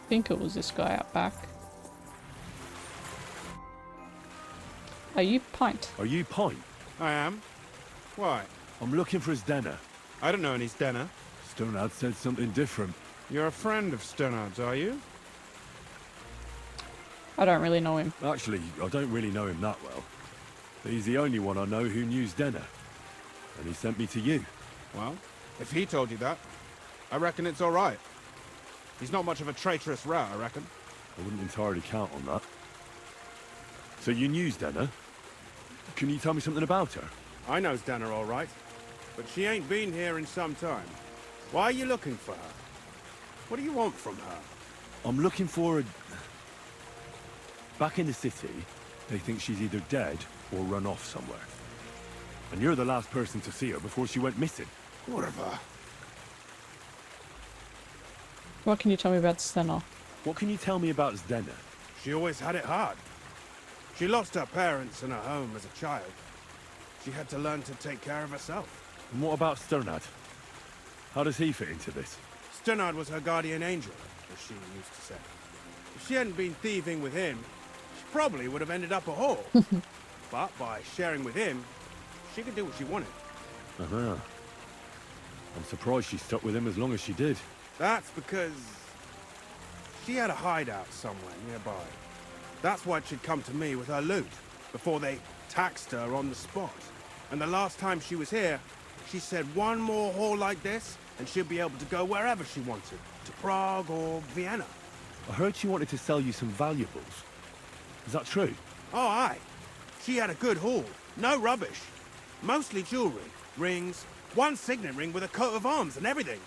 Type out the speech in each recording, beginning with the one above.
I think it was this guy out back. Are you Pint? Are you Pint? I am. Why? I'm looking for his Denner. I don't know any Stenner. Sternad said something different. You're a friend of Sternard's, are you? I don't really know him. Actually, I don't really know him that well. But he's the only one I know who knew Denner. And he sent me to you. Well, if he told you that, I reckon it's all right. He's not much of a traitorous rat, I reckon. I wouldn't entirely count on that. So you knew Denner? Can you tell me something about her? I know Stenner all right, but she ain't been here in some time. Why are you looking for her? What do you want from her? I'm looking for a... Back in the city, they think she's either dead or run off somewhere. And you're the last person to see her before she went missing. Whatever. What can you tell me about Stenor? What can you tell me about Denner? She always had it hard. She lost her parents and her home as a child. She had to learn to take care of herself. And what about Sternad? How does he fit into this? Sternard was her guardian angel, as she used to say. If she hadn't been thieving with him, she probably would have ended up a whore. But by sharing with him, she could do what she wanted. Uh-huh. I'm surprised she stuck with him as long as she did. That's because she had a hideout somewhere nearby. That's why she'd come to me with her loot, before they taxed her on the spot. And the last time she was here, she said one more haul like this, and she'd be able to go wherever she wanted, to Prague or Vienna. I heard she wanted to sell you some valuables. Is that true? Oh, aye. She had a good haul. No rubbish. Mostly jewelry, rings, one signet ring with a coat of arms and everything.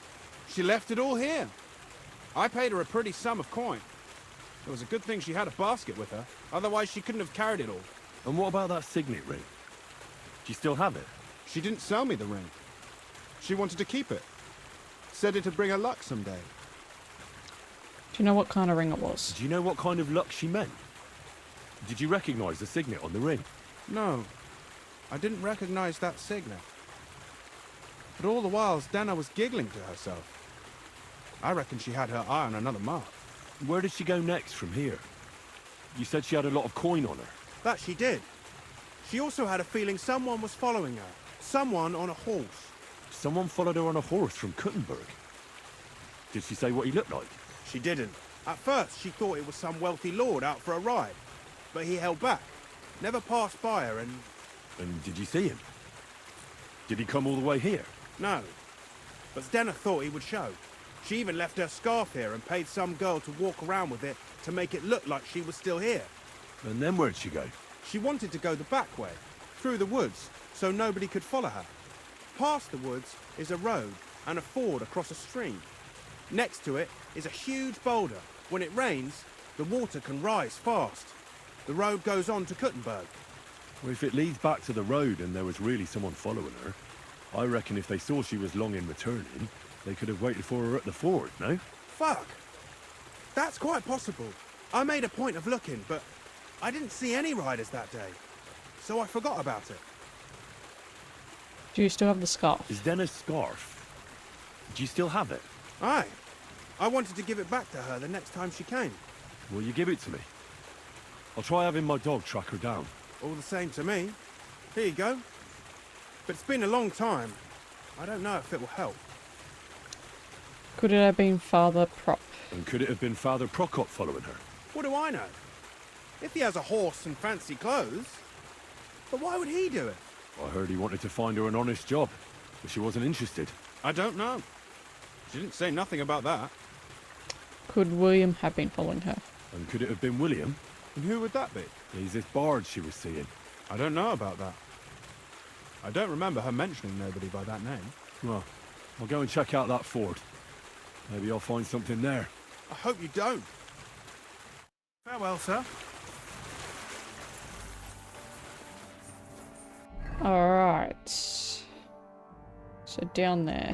She left it all here. I paid her a pretty sum of coin. It was a good thing she had a basket with her, otherwise she couldn't have carried it all. And what about that signet ring? Do you still have it? She didn't sell me the ring. She wanted to keep it. Said it'd bring her luck someday. Do you know what kind of ring it was? Do you know what kind of luck she meant? Did you recognize the signet on the ring? No, I didn't recognize that signet. But all the while, Dana was giggling to herself. I reckon she had her eye on another mark. Where did she go next from here? You said she had a lot of coin on her. That she did. She also had a feeling someone was following her. Someone on a horse. Someone followed her on a horse from Kuttenberg. Did she say what he looked like? She didn't. At first, she thought it was some wealthy lord out for a ride. But he held back. Never passed by her and... And did you see him? Did he come all the way here? No. But Stena thought he would show. She even left her scarf here and paid some girl to walk around with it to make it look like she was still here. And then where'd she go? She wanted to go the back way, through the woods, so nobody could follow her. Past the woods is a road and a ford across a stream. Next to it is a huge boulder. When it rains, the water can rise fast. The road goes on to Kuttenberg. Well, if it leads back to the road and there was really someone following her, I reckon if they saw she was long in returning, they could have waited for her at the ford, no? Fuck! That's quite possible. I made a point of looking, but I didn't see any riders that day. So I forgot about it. Do you still have the scarf? Is Denna's scarf? Do you still have it? Aye. I wanted to give it back to her the next time she came. Will you give it to me? I'll try having my dog track her down. All the same to me. Here you go. But it's been a long time. I don't know if it will help. Could it have been Father Prop? And could it have been Father Prokop following her? What do I know? If he has a horse and fancy clothes. But why would he do it? I heard he wanted to find her an honest job, but she wasn't interested. I don't know. She didn't say nothing about that. Could William have been following her? And could it have been William? And who would that be? He's this bard she was seeing. I don't know about that. I don't remember her mentioning nobody by that name. Well, I'll go and check out that ford. Maybe I'll find something there. I hope you don't. Farewell, sir. Alright. So down there.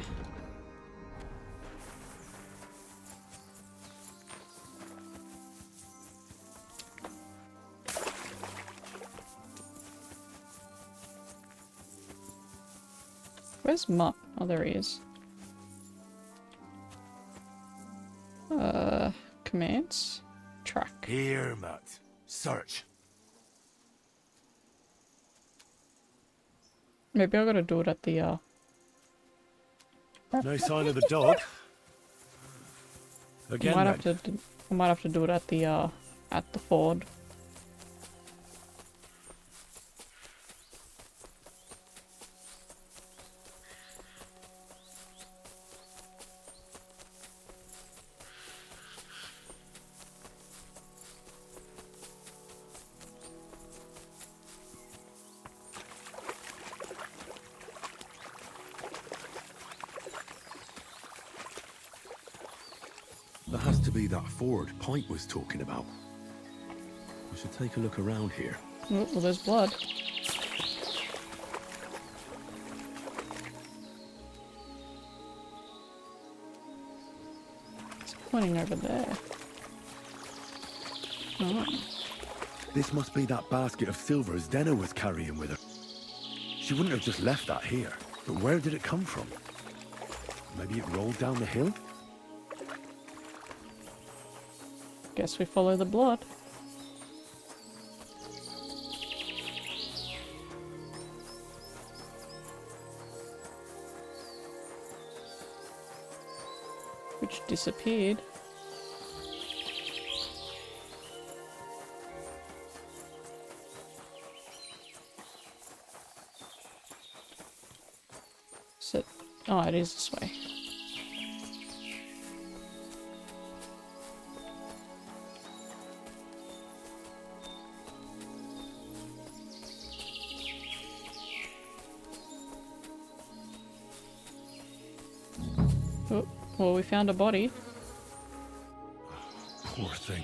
Where's Mutt? Oh, there he is. commands. Track. Here, Matt. Search. Maybe I gotta do it at the No sign of the dog. Again, I might have to do it at the ford. There has to be that ford Pint was talking about. We should take a look around here. Oh, well, there's blood. It's pointing over there. Oh. This must be that basket of silver Zdeno was carrying with her. She wouldn't have just left that here. But where did it come from? Maybe it rolled down the hill? Guess we follow the blood. Which disappeared. So, oh, it is this way. Oh, well, we found a body. Poor thing.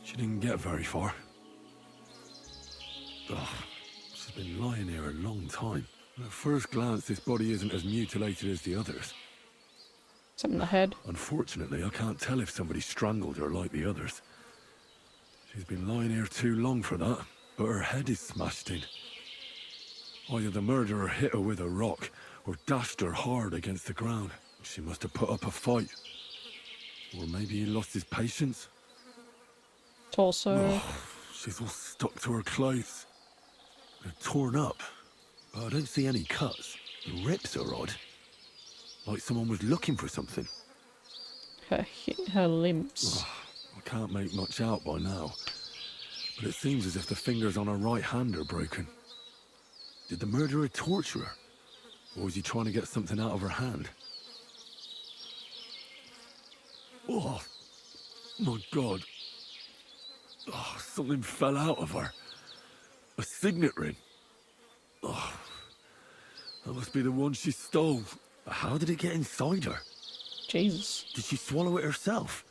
She didn't get very far. Ugh, she's been lying here a long time. At first glance, this body isn't as mutilated as the others. Something in the head. Unfortunately, I can't tell if somebody strangled her like the others. She's been lying here too long for that, but her head is smashed in. Either the murderer hit her with a rock, or dashed her hard against the ground. She must have put up a fight. Or maybe he lost his patience. Torso. Oh, she's all stuck to her clothes. They're torn up, but I don't see any cuts. The rips are odd. Like someone was looking for something. Her limbs. Oh, I can't make much out by now, but it seems as if the fingers on her right hand are broken. Did the murderer torture her? Or was he trying to get something out of her hand? Oh, my God. Oh, something fell out of her. A signet ring. Oh, that must be the one she stole. How did it get inside her? Jesus. Did she swallow it herself?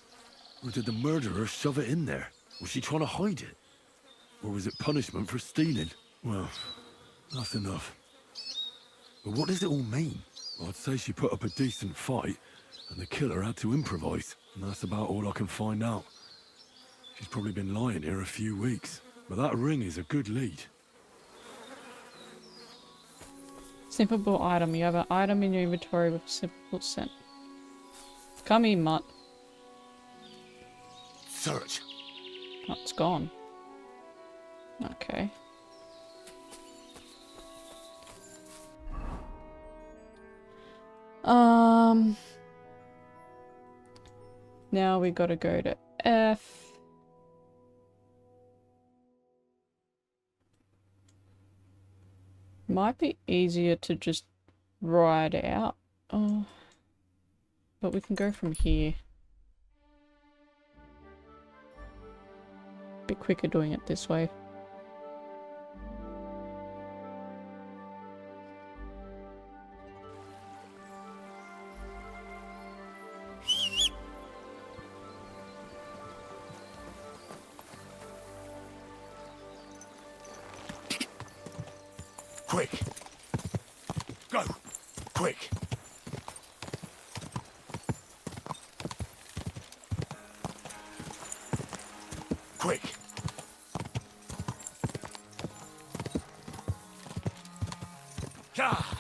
Or did the murderer shove it in there? Was she trying to hide it? Or was it punishment for stealing? Well, that's enough. But what does it all mean? Well, I'd say she put up a decent fight, and the killer had to improvise, and that's about all I can find out. She's probably been lying here a few weeks, but that ring is a good lead. Simple item. You have an item in your inventory with simple scent. Come in, Mutt. Search. Oh, it's gone. Okay. Now we gotta go to F. Might be easier to just ride out. Oh. But we can go from here. Bit quicker doing it this way. Quick! Go! Quick! Quick! Ah!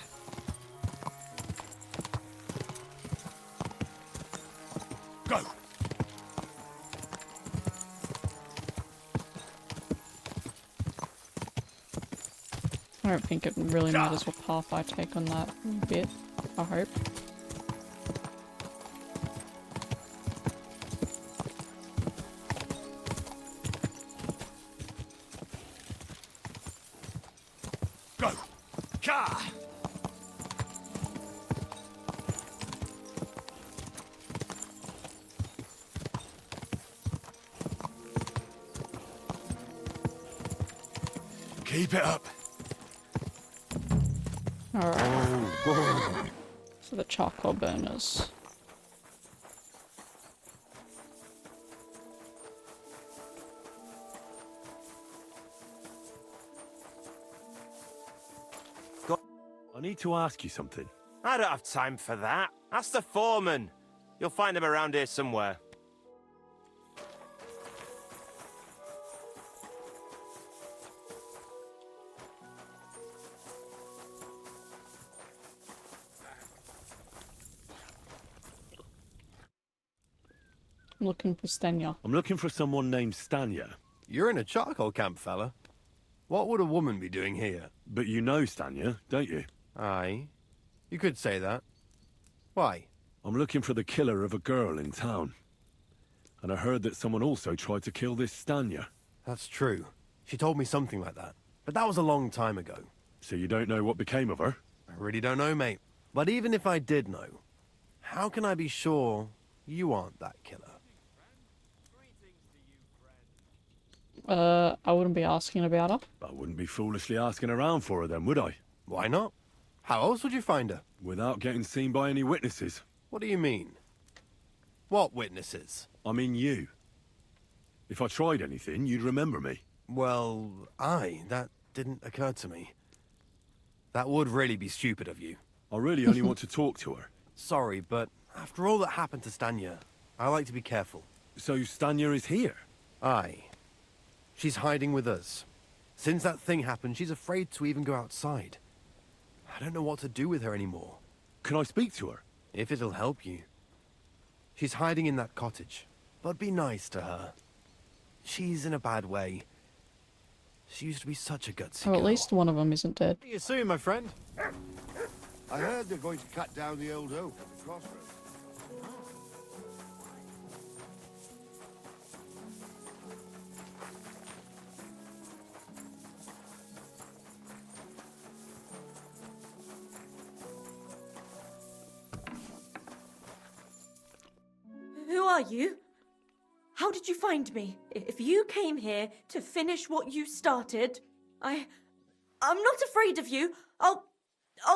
Go! I don't think it really matters what path I take on that bit, I hope. Go! Car! Keep it up. Alright. So the charcoal burners. I need to ask you something. I don't have time for that. Ask the foreman. You'll find him around here somewhere. I'm looking for Stenya. I'm looking for someone named Stanya. You're in a charcoal camp, fella. What would a woman be doing here? But you know Stanya, don't you? Aye. You could say that. Why? I'm looking for the killer of a girl in town. And I heard that someone also tried to kill this Stanya. That's true. She told me something like that. But that was a long time ago. So you don't know what became of her? I really don't know, mate. But even if I did know, how can I be sure you aren't that killer? I wouldn't be asking about her. I wouldn't be foolishly asking around for her then, would I? Why not? How else would you find her? Without getting seen by any witnesses. What do you mean? What witnesses? I mean you. If I tried anything, you'd remember me. Well, that didn't occur to me. That would really be stupid of you. I really only want to talk to her. Sorry, but after all that happened to Stanya, I like to be careful. So Stanya is here? Aye. She's hiding with us. Since that thing happened, she's afraid to even go outside. I don't know what to do with her anymore. Can I speak to her? If it'll help you. She's hiding in that cottage. But be nice to her. She's in a bad way. She used to be such a gutsy Or at girl. least one of them isn't dead. See you soon, my friend. I heard they're going to cut down the old oak at the crossroads. Who are you? How did you find me? If you came here to finish what you started, I'm not afraid of you. I'll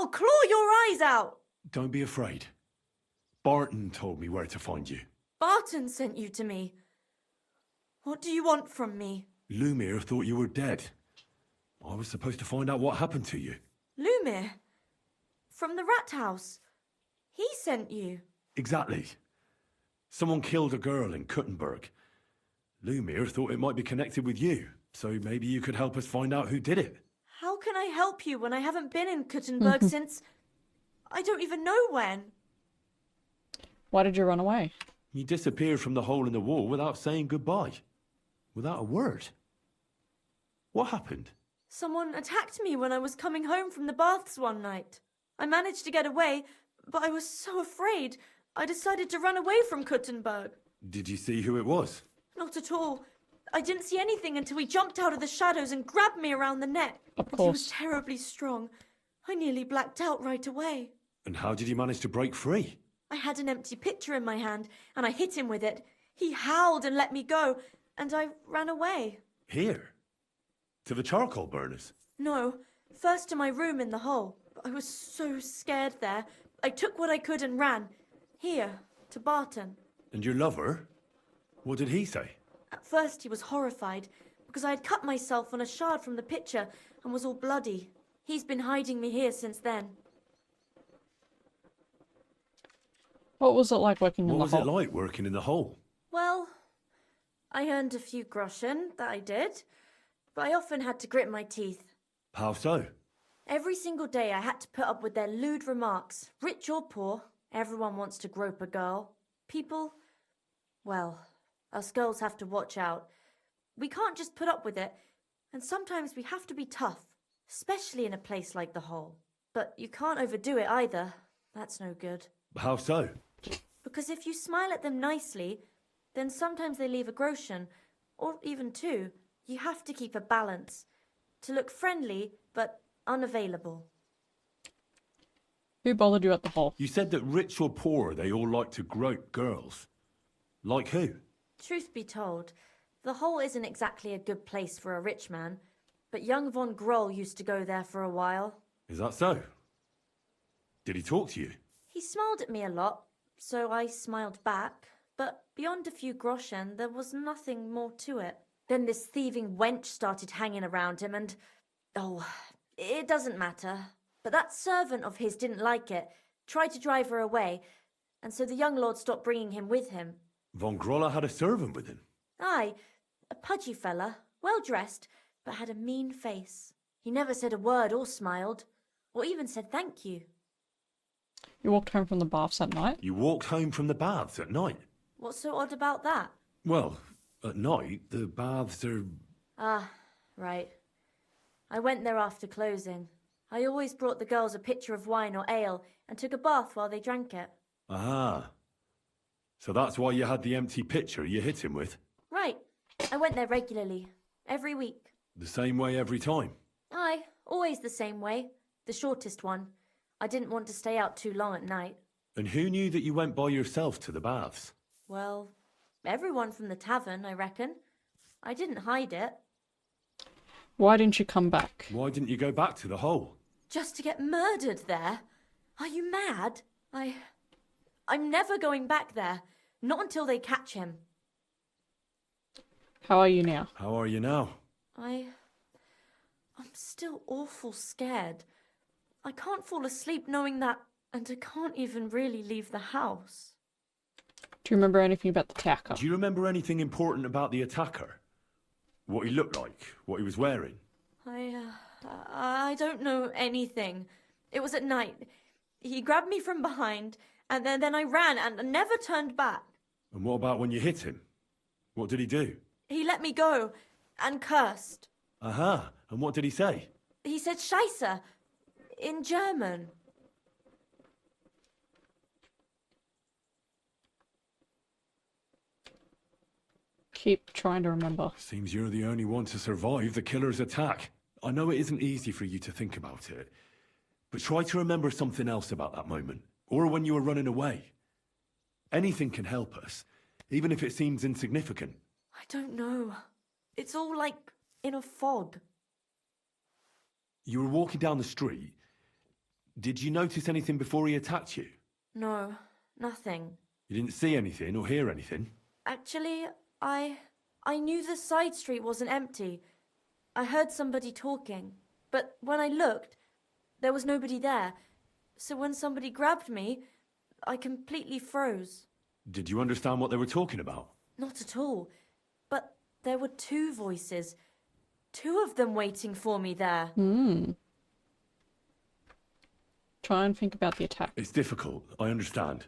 claw your eyes out. Don't be afraid. Barton told me where to find you. Barton sent you to me. What do you want from me? Lumir thought you were dead. I was supposed to find out what happened to you. Lumir? From the rat house. He sent you. Exactly. Someone killed a girl in Kuttenberg. Lumir thought it might be connected with you, so maybe you could help us find out who did it. How can I help you when I haven't been in Kuttenberg since... I don't even know when. Why did you run away? You disappeared from the hole in the wall without saying goodbye. Without a word. What happened? Someone attacked me when I was coming home from the baths one night. I managed to get away, but I was so afraid, I decided to run away from Kuttenberg. Did you see who it was? Not at all. I didn't see anything until he jumped out of the shadows and grabbed me around the neck. Of But he was course. terribly strong. I nearly blacked out right away. And how did you manage to break free? I had an empty pitcher in my hand, and I hit him with it. He howled and let me go, and I ran away. Here? To the charcoal burners? No, first to my room in the hole. I was so scared there. I took what I could and ran. Here, to Barton. And your lover? What did he say? At first he was horrified, because I had cut myself on a shard from the pitcher and was all bloody. He's been hiding me here since then. What was it like working in What the was hole? it like working in the hole? Well, I earned a few groschen, that I did, but I often had to grit my teeth. How so? Every single day I had to put up with their lewd remarks. Rich or poor, everyone wants to grope a girl. People, well, us girls have to watch out. We can't just put up with it, and sometimes we have to be tough. especially in a place like the Hole. But you can't overdo it either. That's no good. How so? Because if you smile at them nicely, then sometimes they leave a groschen, or even two. You have to keep a balance. To look friendly, but unavailable. Who bothered you at the hole? You said that rich or poor, they all like to grope girls. Like who? Truth be told, the Hole isn't exactly a good place for a rich man, but young von Groll used to go there for a while. Is that so? Did he talk to you? He smiled at me a lot, so I smiled back, but beyond a few groschen, there was nothing more to it. Then this thieving wench started hanging around him and... oh, it doesn't matter. But that servant of his didn't like it, tried to drive her away, and so the young lord stopped bringing him with him. Von Grolla had a servant with him? Aye, a pudgy fella, well-dressed, but had a mean face. He never said a word or smiled, or even said thank you. You walked home from the baths at night? You walked home from the baths at night? What's so odd about that? Well, at night, the baths are... Ah, right. I went there after closing. I always brought the girls a pitcher of wine or ale and took a bath while they drank it. Ah. So that's why you had the empty pitcher you hit him with? Right. I went there regularly. Every week. The same way every time? Aye, always the same way. The shortest one. I didn't want to stay out too long at night. And who knew that you went by yourself to the baths? Well, everyone from the tavern, I reckon. I didn't hide it. Why didn't you come back? Why didn't you go back to the hole? Just to get murdered there? Are you mad? I'm never going back there. Not until they catch him. How are you now? How are you now? I'm still awful scared. I can't fall asleep knowing that, and I can't even really leave the house. Do you remember anything about the attacker? Do you remember anything important about the attacker? What he looked like? What he was wearing? I don't know anything. It was at night. He grabbed me from behind, and then I ran and never turned back. And what about when you hit him? What did he do? He let me go and cursed. Aha, and what did he say? He said Scheisse in German. Keep trying to remember. Seems you're the only one to survive the killer's attack. I know it isn't easy for you to think about it, but try to remember something else about that moment, or when you were running away. Anything can help us, even if it seems insignificant. I don't know. It's all like in a fog. You were walking down the street. Did you notice anything before he attacked you? No, nothing. You didn't see anything or hear anything? Actually, I knew the side street wasn't empty. I heard somebody talking, but when I looked, there was nobody there. So when somebody grabbed me, I completely froze. Did you understand what they were talking about? Not at all. But there were two voices. Two of them waiting for me there. Try and think about the attack. It's difficult, I understand.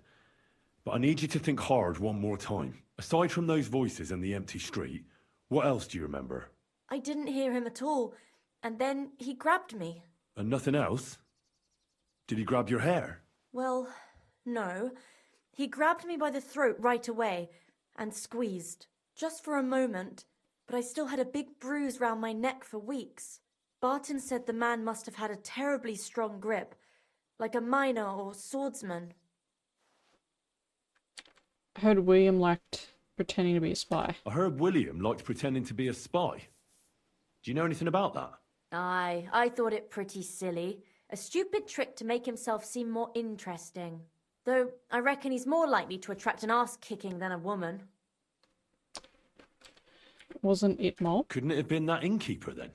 But I need you to think hard one more time. Aside from those voices and the empty street, what else do you remember? I didn't hear him at all. And then he grabbed me. And nothing else? Did he grab your hair? Well, no. He grabbed me by the throat right away and squeezed. Just for a moment, but I still had a big bruise round my neck for weeks. Barton said the man must have had a terribly strong grip, like a miner or swordsman. I heard William liked pretending to be a spy. I heard William liked pretending to be a spy. Do you know anything about that? Aye, I thought it pretty silly. A stupid trick to make himself seem more interesting. Though I reckon he's more likely to attract an ass-kicking than a woman. Wasn't it Mole? Couldn't it have been that innkeeper then?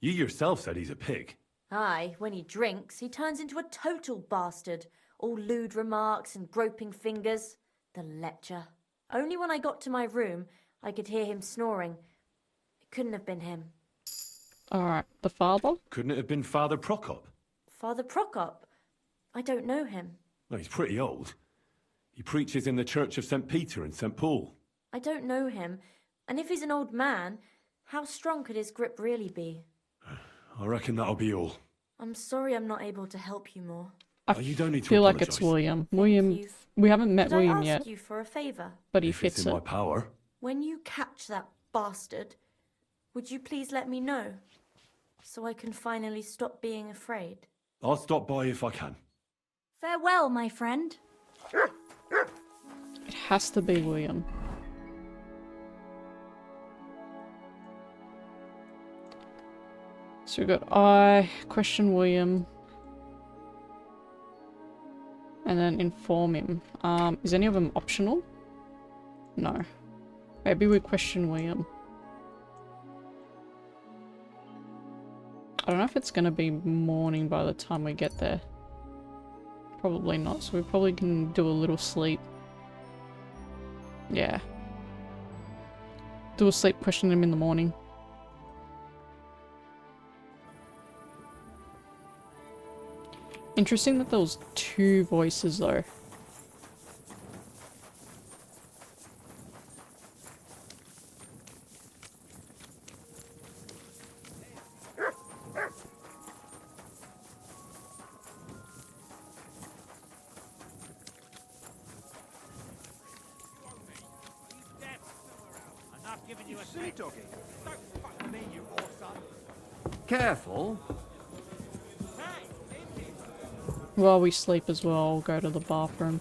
You yourself said he's a pig. Aye, when he drinks, he turns into a total bastard. All lewd remarks and groping fingers. The lecher. Only when I got to my room, I could hear him snoring. It couldn't have been him. Alright, the father? Couldn't it have been Father Prokop? Father Prokop? I don't know him. Well, he's pretty old. He preaches in the Church of St. Peter and St. Paul. I don't know him. And if he's an old man, how strong could his grip really be? I reckon that'll be all. I'm sorry I'm not able to help you more. I You don't need to feel like it's apologise. William. Thank William, you. we haven't met Could William I ask yet, you for a favour? but he If it's fits in it. my power. When you catch that bastard, would you please let me know? So I can finally stop being afraid. I'll stop by if I can. Farewell, my friend. It has to be William. So we got I, question William, and then inform him. Is any of them optional? No. Maybe we question William. I don't know if it's gonna be morning by the time we get there. Probably not, so we probably can do a little sleep. Yeah. Do a sleep, question him in the morning. Interesting that there was 2 voices though. Careful. While we sleep as well, I'll go to the bathroom.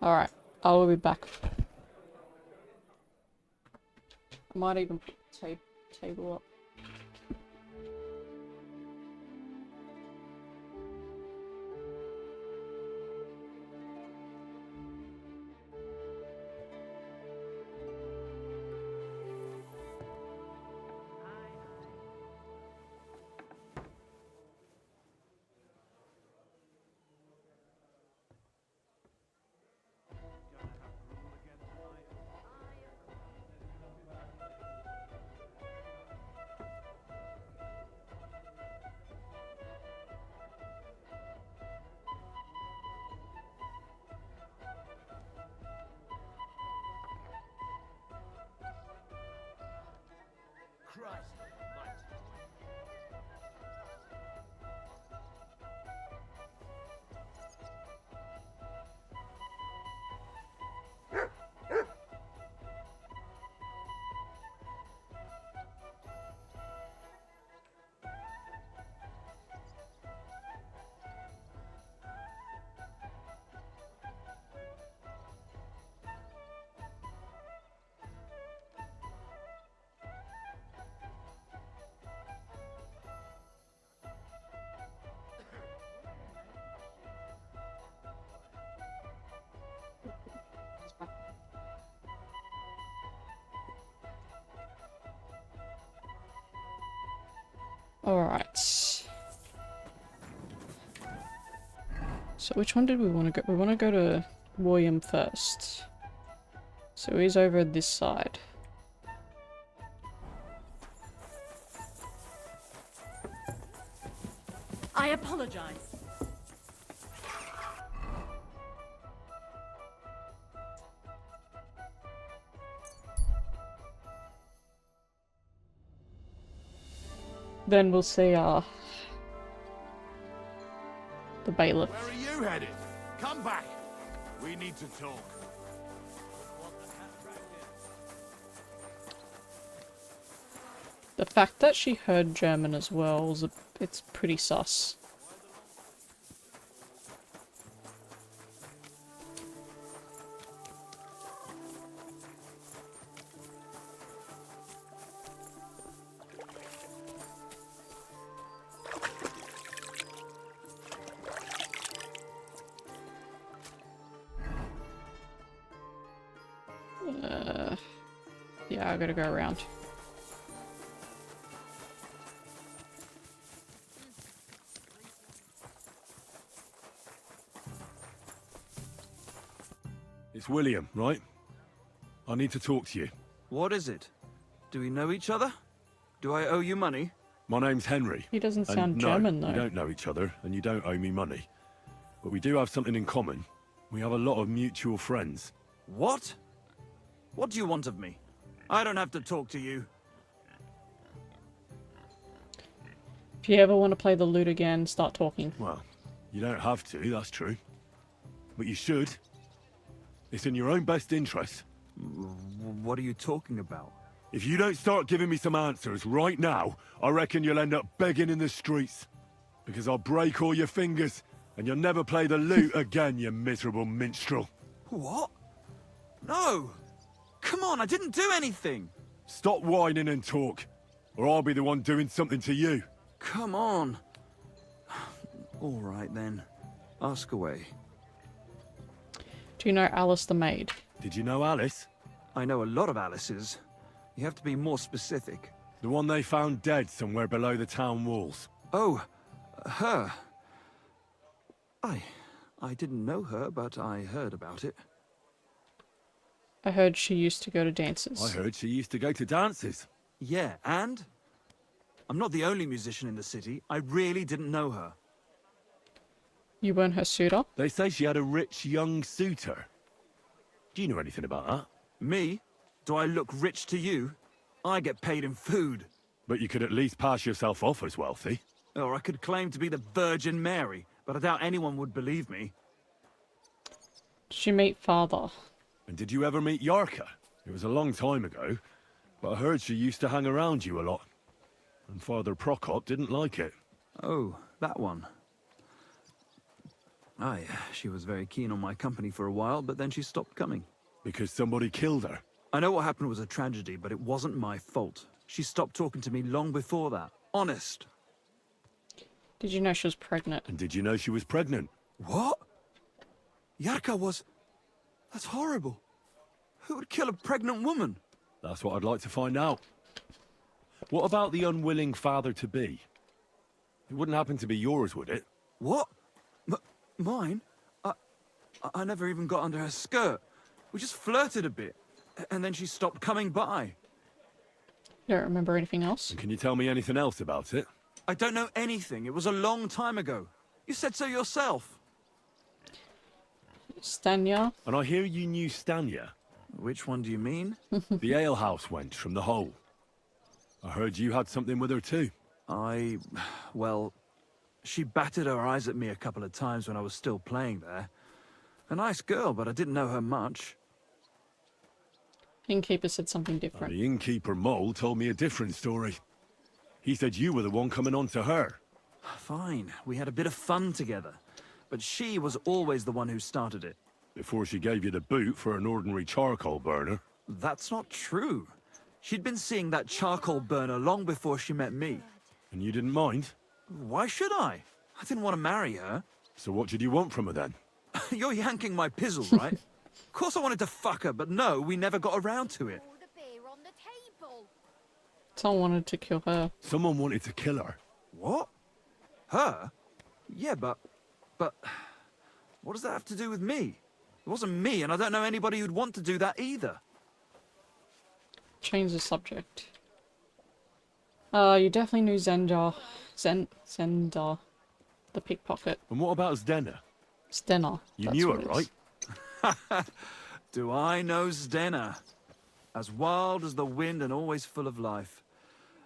Alright, I will be back. I might even put the table up. Alright. So which one did we want to go? We want to go to William first. So he's over this side. I apologize. Then we'll see the bailiff. Where are you headed? Come back. We need to talk. The fact that she heard German as well is it's pretty sus. Yeah, I gotta go around. It's William, right? I need to talk to you. What is it? Do we know each other? Do I owe you money? My name's Henry. He doesn't and sound no, German though. we don't know each other, and you don't owe me money. But we do have something in common. We have a lot of mutual friends. What? What do you want of me? I don't have to talk to you. If you ever want to play the lute again, start talking. Well, you don't have to, that's true. But you should. It's in your own best interest. What are you talking about? If you don't start giving me some answers right now, I reckon you'll end up begging in the streets. Because I'll break all your fingers, and you'll never play the lute again, you miserable minstrel. What? No! Come on, I didn't do anything! Stop whining and talk, or I'll be the one doing something to you. Come on. All right then. Ask away. Do you know Alice the maid? Did you know Alice? I know a lot of Alice's. You have to be more specific. The one they found dead somewhere below the town walls. Oh, her. I didn't know her, but I heard about it. I heard she used to go to dances. I heard she used to go to dances. Yeah, and? I'm not the only musician in the city. I really didn't know her. You weren't her suitor? They say she had a rich young suitor. Do you know anything about that? Me? Do I look rich to you? I get paid in food. But you could at least pass yourself off as wealthy. Or I could claim to be the Virgin Mary, but I doubt anyone would believe me. Did you meet father? And did you ever meet Yarka? It was a long time ago, but I heard she used to hang around you a lot. And Father Prokop didn't like it. Oh, that one. Aye, she was very keen on my company for a while, but then she stopped coming. Because somebody killed her. I know what happened was a tragedy, but it wasn't my fault. She stopped talking to me long before that. Honest. Did you know she was pregnant? And did you know she was pregnant? What? Yarka was... That's horrible. Who would kill a pregnant woman? That's what I'd like to find out. What about the unwilling father-to-be? It wouldn't happen to be yours, would it? What? Mine? I never even got under her skirt. We just flirted a bit, and then she stopped coming by. You don't remember anything else? And can you tell me anything else about it? I don't know anything. It was a long time ago. You said so yourself. Stanya? And I hear you knew Stanya. Which one do you mean? The alehouse wench from the hole. I heard you had something with her too. Well, she batted her eyes at me a couple of times when I was still playing there. A nice girl, but I didn't know her much. Innkeeper said something different. The innkeeper Mole told me a different story. He said you were the one coming on to her. Fine, we had a bit of fun together. But she was always the one who started it. Before she gave you the boot for an ordinary charcoal burner. That's not true. She'd been seeing that charcoal burner long before she met me. And you didn't mind? Why should I? I didn't want to marry her. So what did you want from her then? You're yanking my pizzle, right? Of course I wanted to fuck her, but no, we never got around to it. Someone wanted to kill her. Someone wanted to kill her. What? Her? Yeah, but... What does that have to do with me? It wasn't me, and I don't know anybody who'd want to do that either. Change the subject. You definitely knew Zendar. Zendar. The pickpocket. And what about Zdena? Stena. You knew her, right? Do I know Zdena? As wild as the wind and always full of life.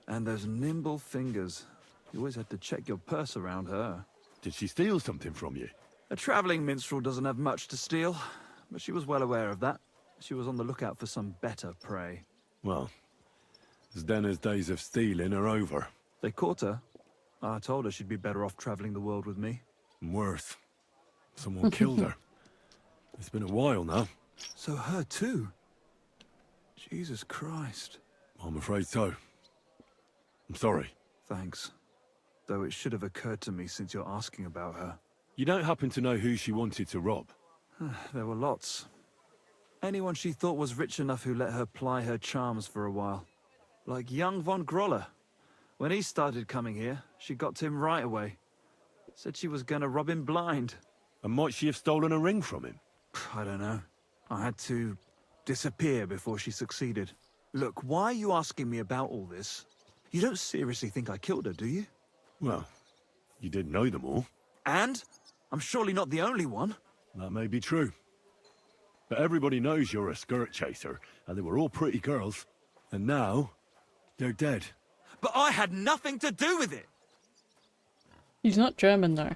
And those nimble fingers. You always had to check your purse around her. Did she steal something from you? A travelling minstrel doesn't have much to steal, but she was well aware of that. She was on the lookout for some better prey. Well, Zdena's days of stealing are over. They caught her. I told her she'd be better off travelling the world with me. And worse. Someone killed her. It's been a while now. So her too? Jesus Christ. I'm afraid so. I'm sorry. Thanks. Though it should have occurred to me since you're asking about her. You don't happen to know who she wanted to rob? There were lots. Anyone she thought was rich enough who let her ply her charms for a while. Like young von Groller. When he started coming here, she got to him right away. Said she was gonna rob him blind. And might she have stolen a ring from him? I don't know. I had to disappear before she succeeded. Look, why are you asking me about all this? You don't seriously think I killed her, do you? Well, you did know them all. And? I'm surely not the only one. That may be true. But everybody knows you're a skirt chaser, and they were all pretty girls. And now, they're dead. But I had nothing to do with it! He's not German though.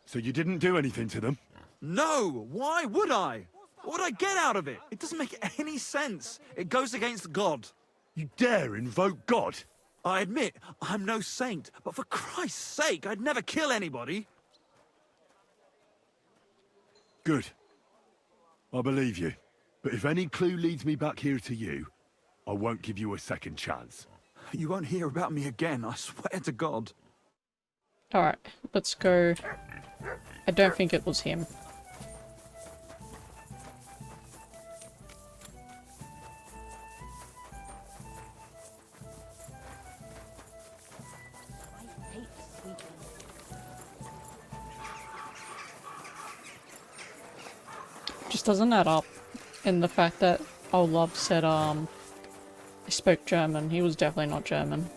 So you didn't do anything to them? No! Why would I? What would I get out of it? It doesn't make any sense. It goes against God. You dare invoke God? I admit, I'm no saint, but for Christ's sake, I'd never kill anybody. Good. I believe you. But if any clue leads me back here to you, I won't give you a second chance. You won't hear about me again, I swear to God. Alright, let's go. I don't think it was him. Just doesn't add up in the fact that Olaf said, he spoke German. He was definitely not German.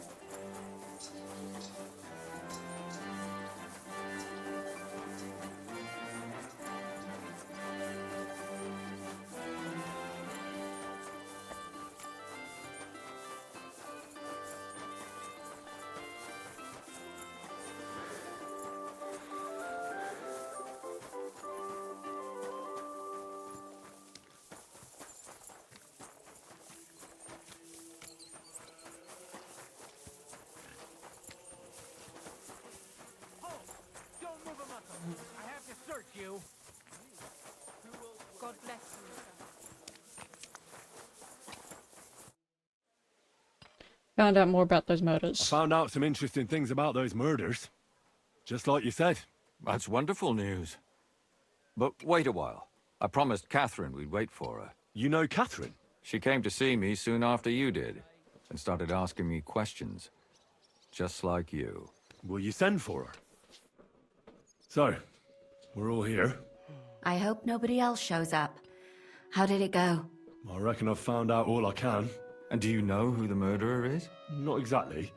God bless you, Found out more about those I murders. found out some interesting things about those murders. Just like you said. That's wonderful news. But wait a while. I promised Catherine we'd wait for her. You know Catherine? She came to see me soon after you did, and started asking me questions. Just like you. Will you send for her? So, we're all here. I hope nobody else shows up. How did it go? I reckon I've found out all I can. And do you know who the murderer is? Not exactly,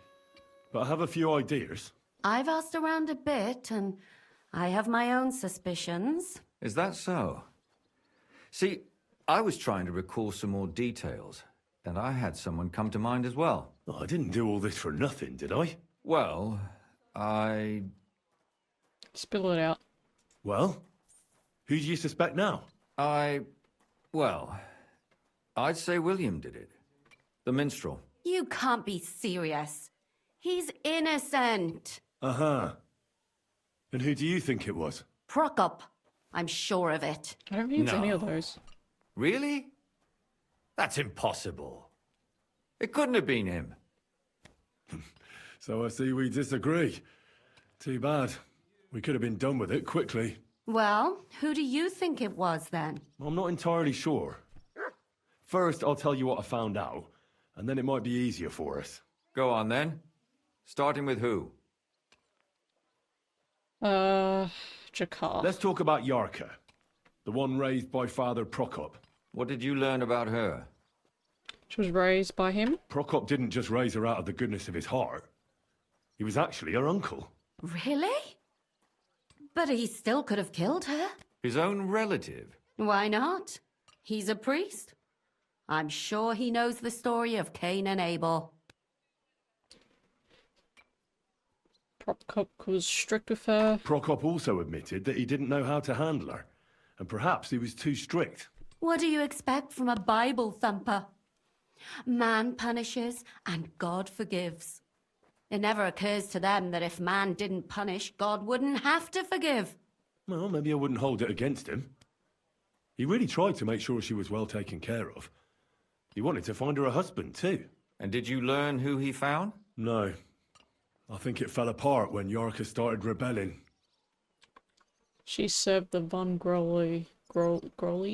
but I have a few ideas. I've asked around a bit, and I have my own suspicions. Is that so? See, I was trying to recall some more details, and I had someone come to mind as well. Oh, I didn't do all this for nothing, did I? Well, I... Spill it out. Well? Who do you suspect now? Well, I'd say William did it. The minstrel. You can't be serious. He's innocent. Uh-huh. And who do you think it was? Prokop. I'm sure of it. I don't think it's any of those. Really? That's impossible. It couldn't have been him. So I see we disagree. Too bad. We could have been done with it quickly. Well, who do you think it was then? I'm not entirely sure. First, I'll tell you what I found out, and then it might be easier for us. Go on then. Starting with who? Jakar. Let's talk about Yarka, the one raised by Father Prokop. What did you learn about her? She was raised by him. Prokop didn't just raise her out of the goodness of his heart. He was actually her uncle. Really? But he still could have killed her. His own relative? Why not? He's a priest. I'm sure he knows the story of Cain and Abel. Prokop was strict with her. Prokop also admitted that he didn't know how to handle her, and perhaps he was too strict. What do you expect from a Bible thumper? Man punishes and God forgives. It never occurs to them that if man didn't punish, God wouldn't have to forgive. Well, maybe I wouldn't hold it against him. He really tried to make sure she was well taken care of. He wanted to find her a husband, too. And did you learn who he found? No. I think it fell apart when Yarka started rebelling. She served the von Grolly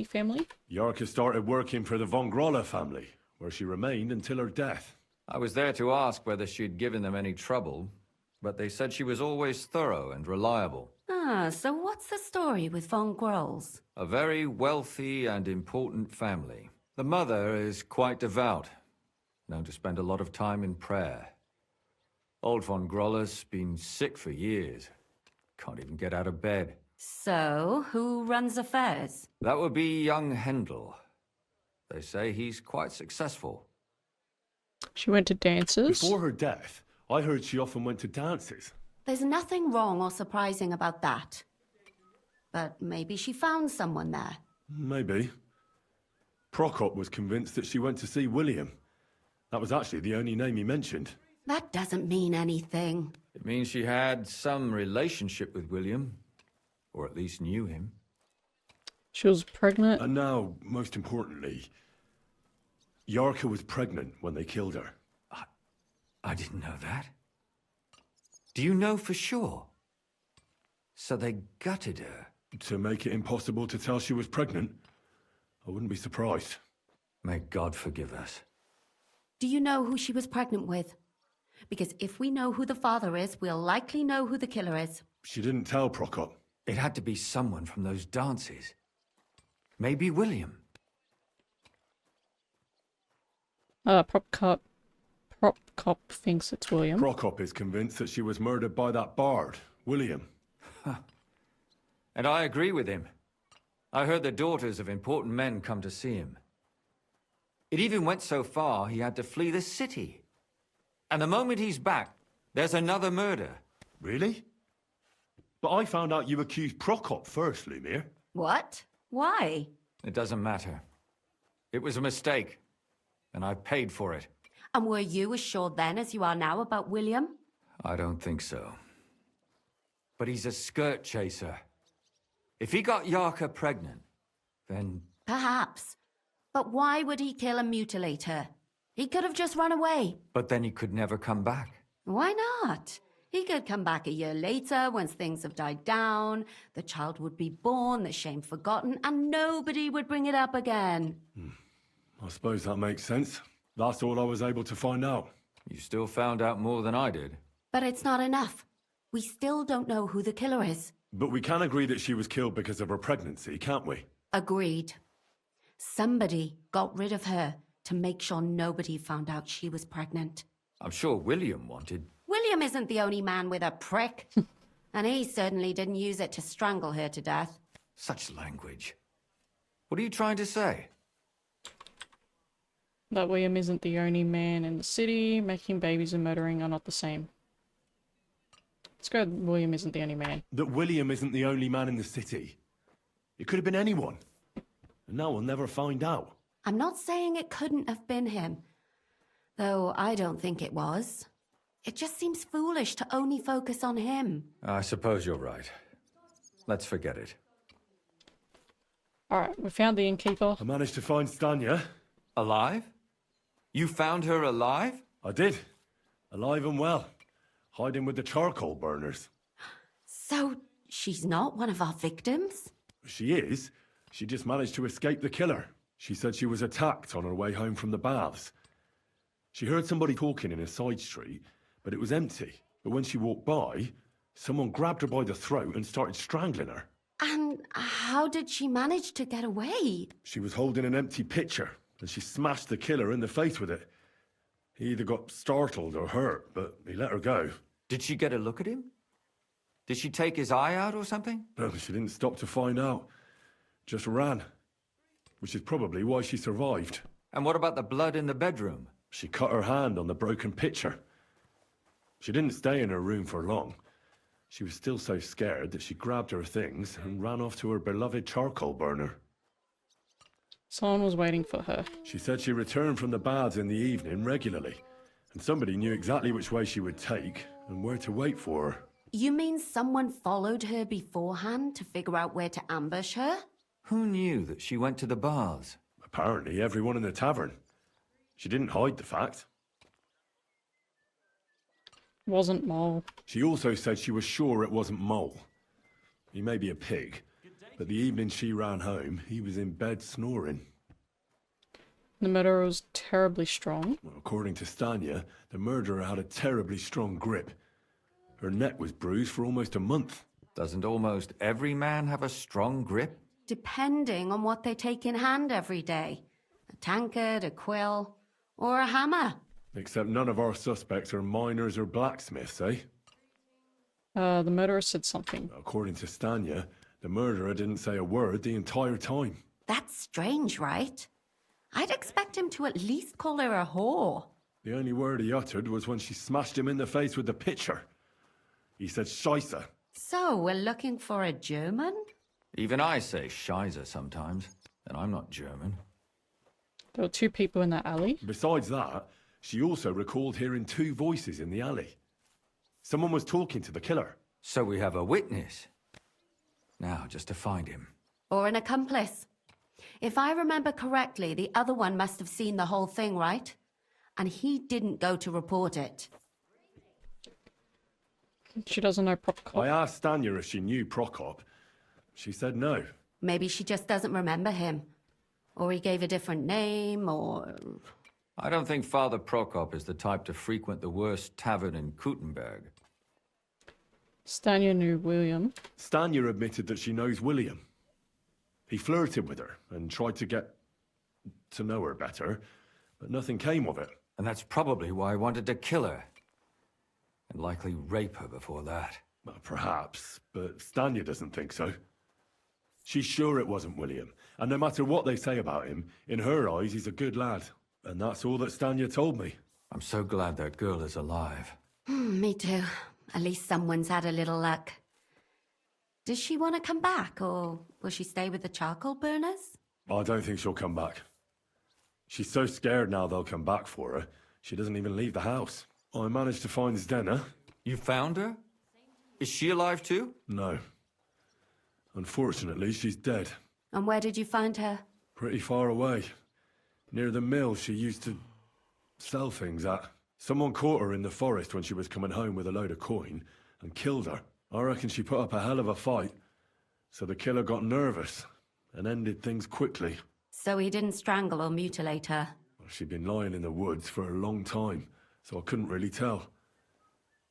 family. Yarka started working for the von Groller family, where she remained until her death. I was there to ask whether she'd given them any trouble, but they said she was always thorough and reliable. Ah, so what's the story with von Grolls? A very wealthy and important family. The mother is quite devout, known to spend a lot of time in prayer. Old von Groller's been sick for years. Can't even get out of bed. So, who runs affairs? That would be young Hendel. They say he's quite successful. She went to dances. Before her death, I heard she often went to dances. There's nothing wrong or surprising about that. But maybe she found someone there. Maybe. Prokop was convinced that she went to see William. That was actually the only name he mentioned. That doesn't mean anything. It means she had some relationship with William, or at least knew him. She was pregnant. And now, most importantly, Yarka was pregnant when they killed her. I didn't know that. Do you know for sure? So they gutted her? To make it impossible to tell she was pregnant? I wouldn't be surprised. May God forgive us. Do you know who she was pregnant with? Because if we know who the father is, we'll likely know who the killer is. She didn't tell Prokop. It had to be someone from those dances. Maybe William. Prokop thinks it's William. Prokop is convinced that she was murdered by that bard, William. And I agree with him. I heard the daughters of important men come to see him. It even went so far he had to flee the city. And the moment he's back, there's another murder. Really? But I found out you accused Prokop first, Lumir. What? Why? It doesn't matter. It was a mistake, and I paid for it. And were you as sure then as you are now about William? I don't think so. But he's a skirt chaser. If he got Yarka pregnant, then... Perhaps. But why would he kill and mutilate her? He could have just run away. But then he could never come back. Why not? He could come back a year later, once things have died down, the child would be born, the shame forgotten, and nobody would bring it up again. I suppose that makes sense. That's all I was able to find out. You still found out more than I did. But it's not enough. We still don't know who the killer is. But we can agree that she was killed because of her pregnancy, can't we? Agreed. Somebody got rid of her to make sure nobody found out she was pregnant. I'm sure William wanted... William isn't the only man with a prick. And he certainly didn't use it to strangle her to death. Such language. What are you trying to say? That William isn't the only man in the city. Making babies and murdering are not the same. Let's go William isn't the only man. That William isn't the only man in the city. It could have been anyone. And now we'll never find out. I'm not saying it couldn't have been him. Though I don't think it was. It just seems foolish to only focus on him. I suppose you're right. Let's forget it. Alright, we found the innkeeper. I managed to find Stanya. Alive? You found her alive? I did. Alive and well. Hiding with the charcoal burners. So, she's not one of our victims? She is. She just managed to escape the killer. She said she was attacked on her way home from the baths. She heard somebody talking in a side street, but it was empty. But when she walked by, someone grabbed her by the throat and started strangling her. And how did she manage to get away? She was holding an empty pitcher, and she smashed the killer in the face with it. He either got startled or hurt, but he let her go. Did she get a look at him? Did she take his eye out or something? No, she didn't stop to find out. Just ran. Which is probably why she survived. And what about the blood in the bedroom? She cut her hand on the broken pitcher. She didn't stay in her room for long. She was still so scared that she grabbed her things and ran off to her beloved charcoal burner. Someone was waiting for her. She said she returned from the baths in the evening regularly, and somebody knew exactly which way she would take and where to wait for her. You mean someone followed her beforehand to figure out where to ambush her? Who knew that she went to the baths? Apparently everyone in the tavern. She didn't hide the fact. Wasn't Mole. She also said she was sure it wasn't Mole. He may be a pig, but the evening she ran home, he was in bed snoring. The murderer was terribly strong. Well, according to Stanya, the murderer had a terribly strong grip. Her neck was bruised for almost a month. Doesn't almost every man have a strong grip? Depending on what they take in hand every day. A tankard, a quill, or a hammer. Except none of our suspects are miners or blacksmiths, eh? The murderer said something. According to Stanya, the murderer didn't say a word the entire time. That's strange, right? I'd expect him to at least call her a whore. The only word he uttered was when she smashed him in the face with the pitcher. He said Scheisse. So, we're looking for a German? Even I say Scheiße sometimes, and I'm not German. There were 2 people in that alley. Besides that, she also recalled hearing 2 voices in the alley. Someone was talking to the killer. So we have a witness. Now, just to find him. Or an accomplice. If I remember correctly, the other one must have seen the whole thing, right? And he didn't go to report it. She doesn't know Prokop. I asked Stanya if she knew Prokop. She said no. Maybe she just doesn't remember him. Or he gave a different name, or... I don't think Father Prokop is the type to frequent the worst tavern in Kuttenberg. Stanya knew William. Stanya admitted that she knows William. He flirted with her and tried to get to know her better, but nothing came of it. And that's probably why I wanted to kill her. And likely rape her before that. Well, perhaps, but Stanya doesn't think so. She's sure it wasn't William, and no matter what they say about him, in her eyes he's a good lad. And that's all that Stanya told me. I'm so glad that girl is alive. Me too. At least someone's had a little luck. Does she want to come back, or will she stay with the charcoal burners? I don't think she'll come back. She's so scared now they'll come back for her, she doesn't even leave the house. I managed to find Zdena. You found her? Is she alive too? No. Unfortunately, she's dead. And where did you find her? Pretty far away. Near the mill she used to sell things at. Someone caught her in the forest when she was coming home with a load of coin and killed her. I reckon she put up a hell of a fight. So the killer got nervous and ended things quickly. So he didn't strangle or mutilate her? Well, she'd been lying in the woods for a long time, so I couldn't really tell.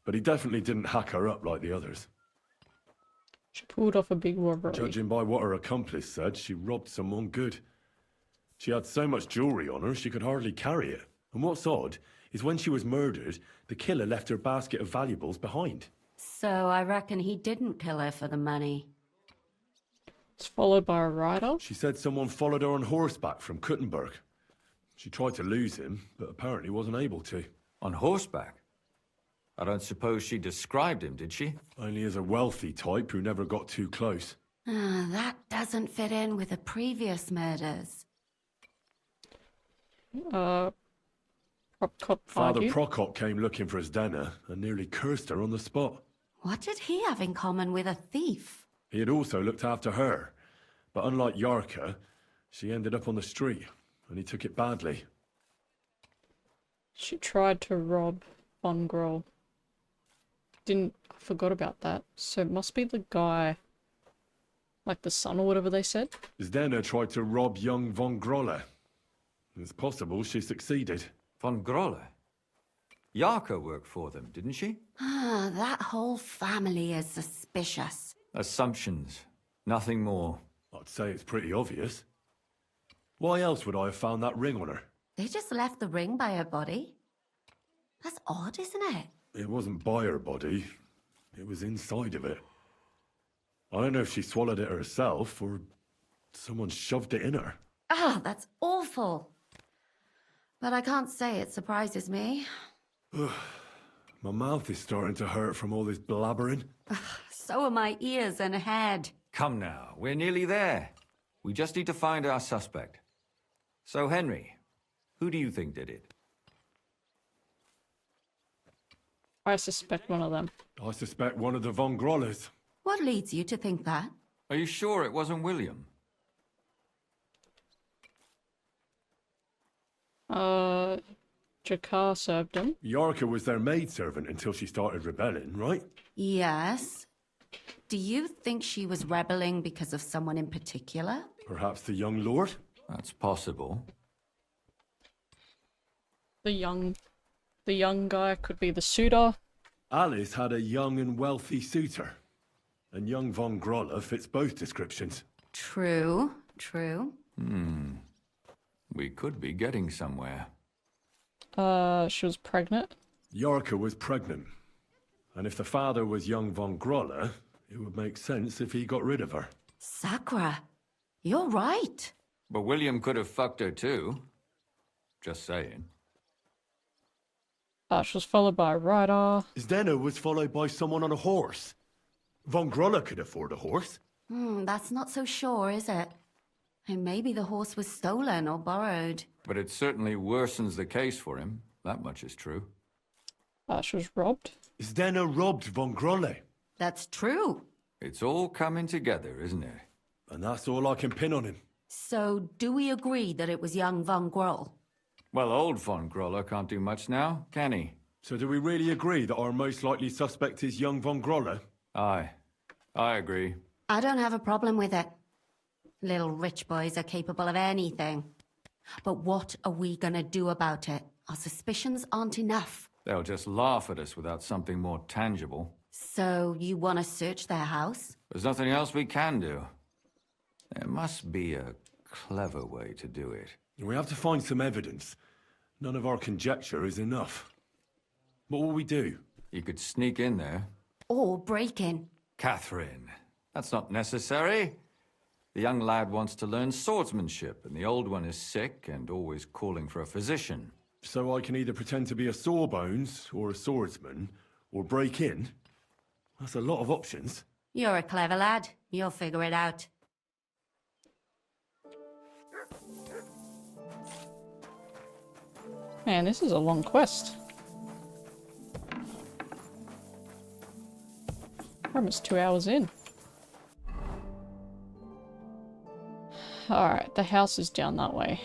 But he definitely didn't hack her up like the others. She pulled off a big robbery. Judging by what her accomplice said, she robbed someone good. She had so much jewelry on her, she could hardly carry it. And what's odd is when she was murdered, the killer left her basket of valuables behind. So I reckon he didn't kill her for the money. It's followed by a rider. She said someone followed her on horseback from Kuttenberg. She tried to lose him, but apparently wasn't able to. On horseback? I don't suppose she described him, did she? Only as a wealthy type who never got too close. That doesn't fit in with the previous murders. Prokop Father argued. Prokop came looking for Zdena and nearly cursed her on the spot. What did he have in common with a thief? He had also looked after her, but unlike Yarka, she ended up on the street, and he took it badly. She tried to rob Von Groll. I forgot about that. So it must be the guy, like the son or whatever they said. Zdena tried to rob young Von Grolle. It's possible she succeeded. Von Grolle? Yarka worked for them, didn't she? That whole family is suspicious. Assumptions. Nothing more. I'd say it's pretty obvious. Why else would I have found that ring on her? They just left the ring by her body? That's odd, isn't it? It wasn't by her body. It was inside of it. I don't know if she swallowed it herself or someone shoved it in her. That's awful. But I can't say it surprises me. My mouth is starting to hurt from all this blabbering. So are my ears and head. Come now, we're nearly there. We just need to find our suspect. So, Henry, who do you think did it? I suspect one of them. I suspect one of the Von Grollers. What leads you to think that? Are you sure it wasn't William? Jakar served him. Yarka was their maidservant until she started rebelling, right? Yes. Do you think she was rebelling because of someone in particular? Perhaps the young lord? That's possible. The young guy could be the suitor. Alice had a young and wealthy suitor. And young Von Grolle fits both descriptions. True. We could be getting somewhere. She was pregnant. Yorka was pregnant. And if the father was young von Groller, it would make sense if he got rid of her. Sakura, you're right. But William could have fucked her too. Just saying. She was followed by a rider. Zdeno was followed by someone on a horse. Von Groller could afford a horse. That's not so sure, is it? And maybe the horse was stolen or borrowed. But it certainly worsens the case for him. That much is true. She was robbed. Zdeno robbed von Groller. That's true. It's all coming together, isn't it? And that's all I can pin on him. So, do we agree that it was young von Groll? Well, old von Groller can't do much now, can he? So do we really agree that our most likely suspect is young von Groller? Aye. I agree. I don't have a problem with it. Little rich boys are capable of anything. But what are we gonna do about it? Our suspicions aren't enough. They'll just laugh at us without something more tangible. So, you want to search their house? There's nothing else we can do. There must be a clever way to do it. We have to find some evidence. None of our conjecture is enough. What will we do? You could sneak in there. Or break in. Catherine, that's not necessary. The young lad wants to learn swordsmanship, and the old one is sick and always calling for a physician. So I can either pretend to be a sawbones, or a swordsman, or break in? That's a lot of options. You're a clever lad. You'll figure it out. Man, this is a long quest. We're almost 2 hours in. Alright, the house is down that way.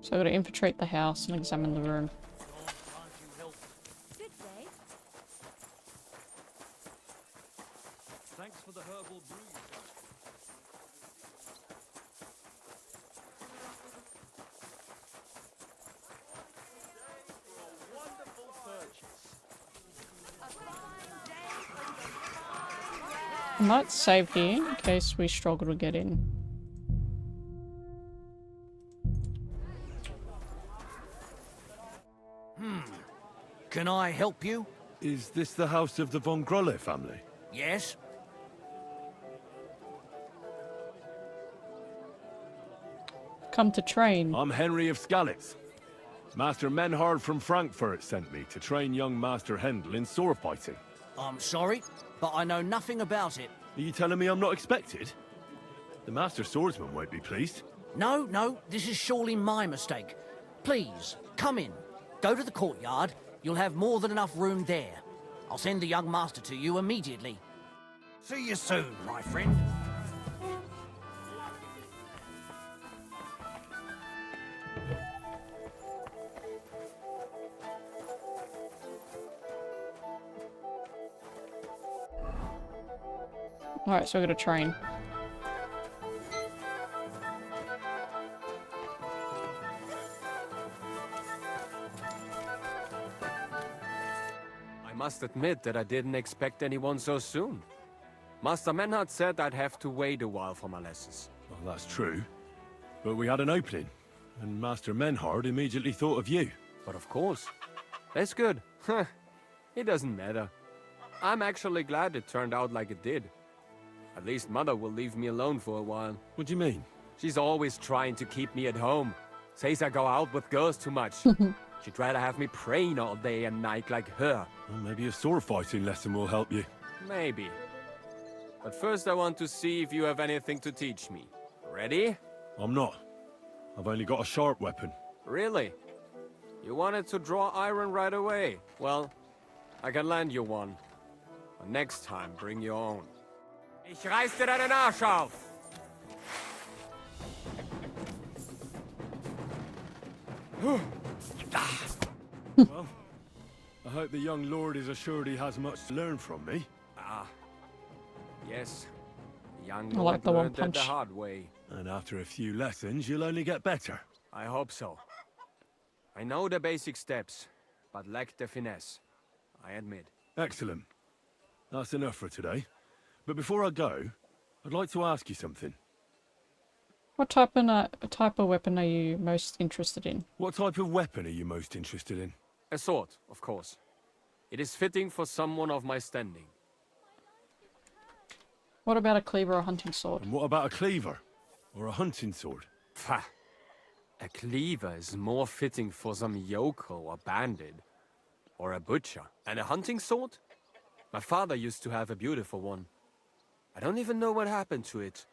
So I've got to infiltrate the house and examine the room. Thanks for the herbal brew. I might save here in case we struggle to get in. Can I help you? Is this the house of the von Groller family? Yes? Come to train. I'm Henry of Skalitz. Master Menhard from Frankfurt sent me to train young Master Hendel in sword fighting. I'm sorry, but I know nothing about it. Are you telling me I'm not expected? The Master Swordsman won't be pleased. No, this is surely my mistake. Please, come in. Go to the courtyard. You'll have more than enough room there. I'll send the young master to you immediately. See you soon, my friend. Alright, so I gotta train. I must admit that I didn't expect anyone so soon. Master Menhard said I'd have to wait a while for my lessons. Well, that's true. But we had an opening, and Master Menhard immediately thought of you. But of course. That's good. It doesn't matter. I'm actually glad it turned out like it did. At least Mother will leave me alone for a while. What do you mean? She's always trying to keep me at home. Says I go out with girls too much. She'd rather have me praying all day and night like her. Well, maybe a sword fighting lesson will help you. Maybe. But first I want to see if you have anything to teach me. Ready? I'm not. I've only got a sharp weapon. Really? You wanted to draw iron right away. Well, I can lend you one. But next time, bring your own. Ich reiß dir deinen Arsch auf! Well, I hope the young lord is assured he has much to learn from me. Ah. Yes. The young I lord like the one learned it the punch. hard way. And after a few lessons, you'll only get better. I hope so. I know the basic steps, but lack the finesse. I admit. Excellent. That's enough for today. But before I go, I'd like to ask you something. What type of weapon are you most interested in? What type of weapon are you most interested in? A sword, of course. It is fitting for someone of my standing. What about a cleaver or a hunting sword? And what about a cleaver? Or a hunting sword? Pah! A cleaver is more fitting for some yokel or bandit. Or a butcher. And a hunting sword? My father used to have a beautiful one. I don't even know what happened to it.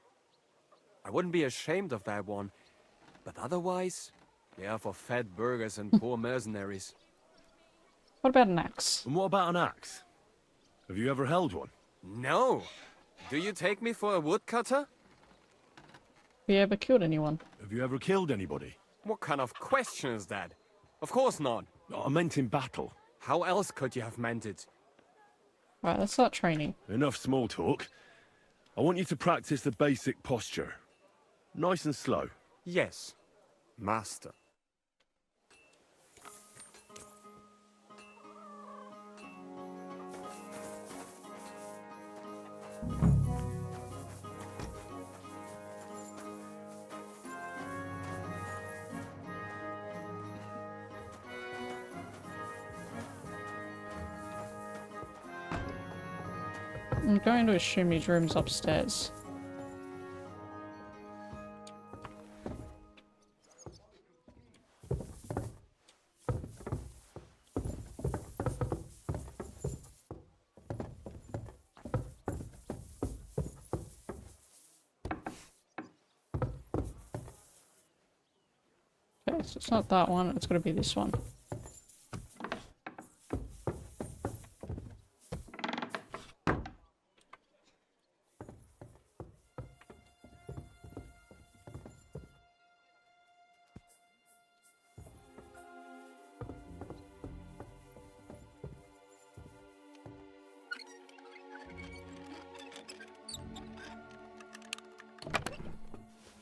I wouldn't be ashamed of that one. But otherwise, they are for fat burghers and poor mercenaries. What about an axe? And what about an axe? Have you ever held one? No! Do you take me for a woodcutter? Have you ever killed anyone? Have you ever killed anybody? What kind of question is that? Of course not. I meant in battle. How else could you have meant it? Right, let's start training. Enough small talk. I want you to practice the basic posture. Nice and slow. Yes, master. I'm going to assume his room's upstairs. Okay, so it's not that one, it's gotta be this one.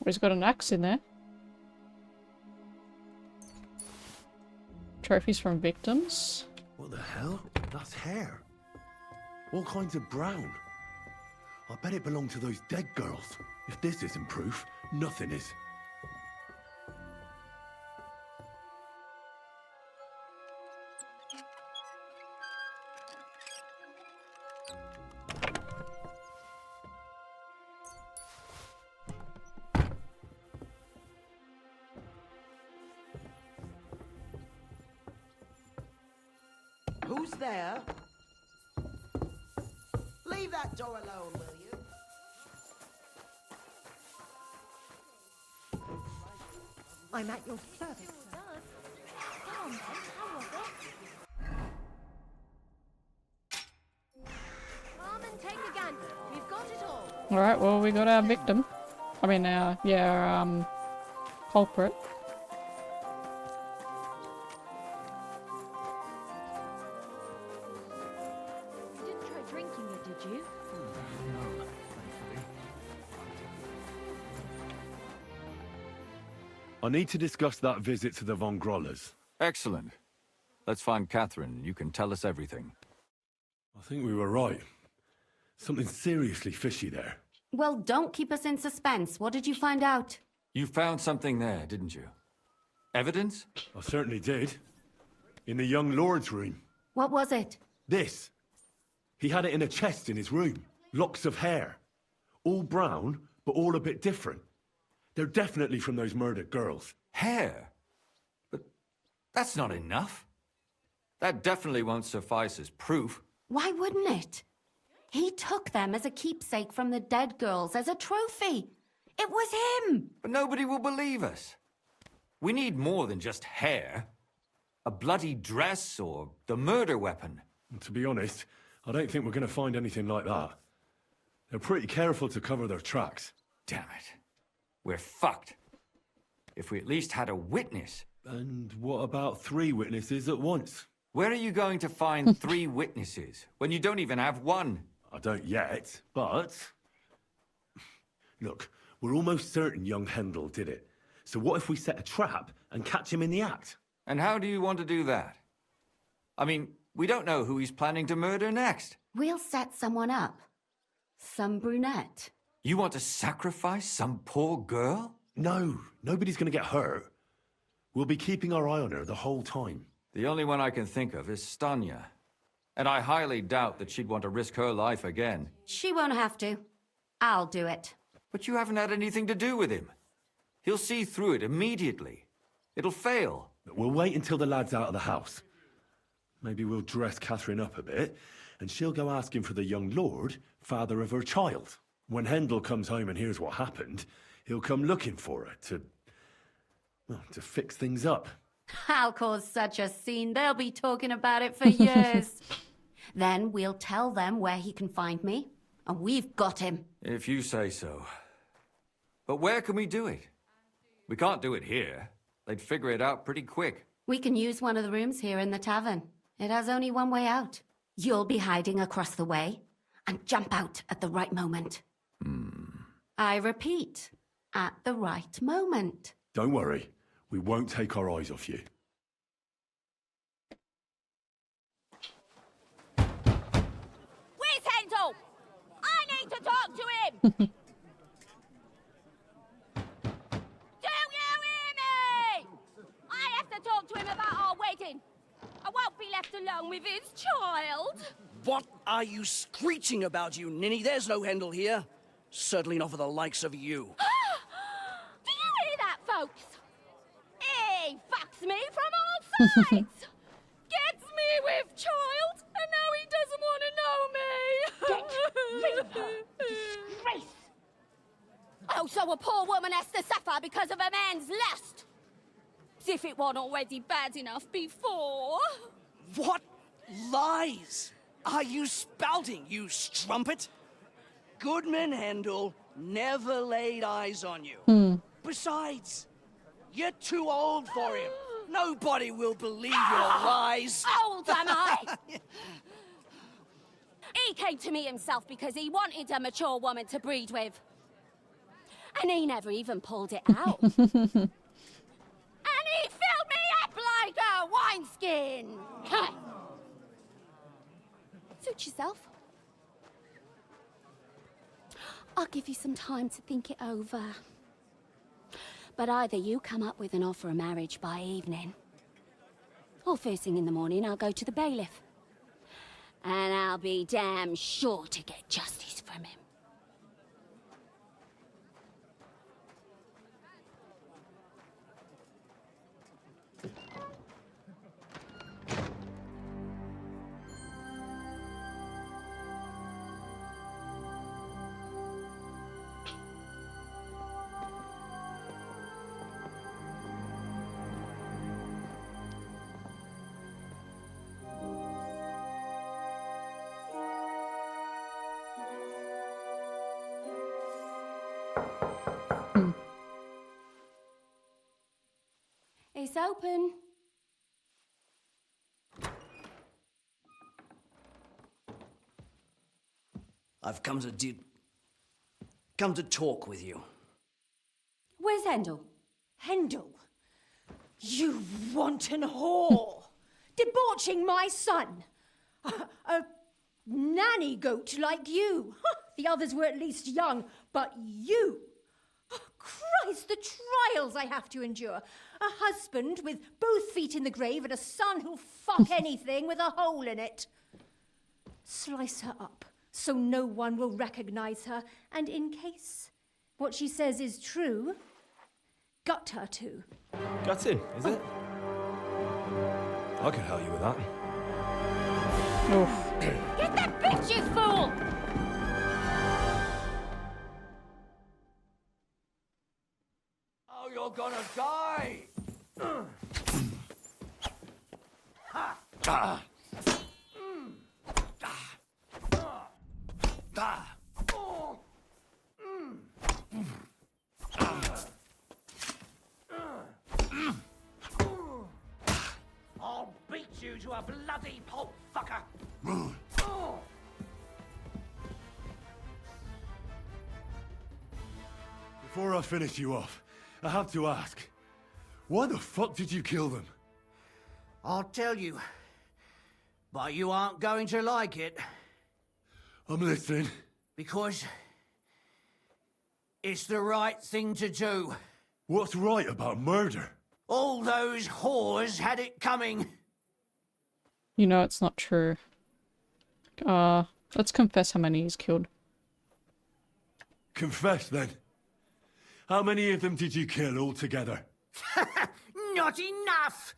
He's got an axe in there. Trophies from victims. What the hell? That's hair. All kinds of brown. I bet it belonged to those dead girls. If this isn't proof, nothing is. Who's there? Leave that door alone, will you? I'm at your service, sir. Come on, then, how was it? Come and take a gander. We've got it all. Alright, well, we got our victim. I mean, our culprit. You didn't try drinking it, did you? No, thankfully. I need to discuss that visit to the Von Grollers. Excellent. Let's find Catherine. You can tell us everything. I think we were right. Something seriously fishy there. Well, don't keep us in suspense. What did you find out? You found something there, didn't you? Evidence? I certainly did. In the young lord's room. What was it? This. He had it in a chest in his room. Locks of hair. All brown, but all a bit different. They're definitely from those murdered girls. Hair? But that's not enough. That definitely won't suffice as proof. Why wouldn't it? He took them as a keepsake from the dead girls, as a trophy. It was him! But nobody will believe us. We need more than just hair. A bloody dress or the murder weapon. And to be honest, I don't think we're going to find anything like that. They're pretty careful to cover their tracks. Damn it. We're fucked. If we at least had a witness. And what about 3 witnesses at once? Where are you going to find 3 witnesses when you don't even have one? I don't yet, but... Look, we're almost certain young Hendel did it. So what if we set a trap and catch him in the act? And how do you want to do that? I mean, we don't know who he's planning to murder next. We'll set someone up. Some brunette. You want to sacrifice some poor girl? No, nobody's going to get hurt. We'll be keeping our eye on her the whole time. The only one I can think of is Stanya. And I highly doubt that she'd want to risk her life again. She won't have to. I'll do it. But you haven't had anything to do with him. He'll see through it immediately. It'll fail. We'll wait until the lad's out of the house. Maybe we'll dress Catherine up a bit, and she'll go asking for the young lord, father of her child. When Hendel comes home and hears what happened, he'll come looking for her to fix things up. I'll cause such a scene, they'll be talking about it for years. Then we'll tell them where he can find me, and we've got him. If you say so. But where can we do it? We can't do it here. They'd figure it out pretty quick. We can use one of the rooms here in the tavern. It has only one way out. You'll be hiding across the way, and jump out at the right moment. I repeat, at the right moment. Don't worry. We won't take our eyes off you. Where's Hendel? I need to talk to him! Do you hear me? I have to talk to him about our wedding. I won't be left alone with his child. What are you screeching about, you ninny? There's no Hendel here. Certainly not for the likes of you. Do you hear that, folks? He fucks me from all sides. Gets me with child, and now he doesn't want to know me. Get rid of her. Disgrace. Oh, so a poor woman has to suffer because of a man's lust. As if it wasn't already bad enough before. What lies are you spouting, you strumpet? Goodman Hendel never laid eyes on you. Besides, you're too old for him. Nobody will believe your lies. Old am I? He came to me himself because he wanted a mature woman to breed with. And he never even pulled it out. And he filled me up like a wineskin. Suit yourself. I'll give you some time to think it over. But either you come up with an offer of marriage by evening, or first thing in the morning I'll go to the bailiff. And I'll be damn sure to get justice from him. It's open. I've come to talk with you. Where's Hendel? Hendel? You wanton whore! Debauching my son! A nanny goat like you! The others were at least young, but you! Christ, the trials I have to endure! A husband with both feet in the grave and a son who'll fuck anything with a hole in it. Slice her up so no one will recognize her, and in case what she says is true, gut her too. Gutting, is it? I can help you with that. Get that bitch, you fool! Oh, you're gonna die! I'll beat you to a bloody pulp, fucker! Before I finish you off, I have to ask, why the fuck did you kill them? I'll tell you, but you aren't going to like it. I'm listening. Because it's the right thing to do. What's right about murder? All those whores had it coming. You know it's not true. Let's confess how many he's killed. Confess, then. How many of them did you kill altogether? Not enough!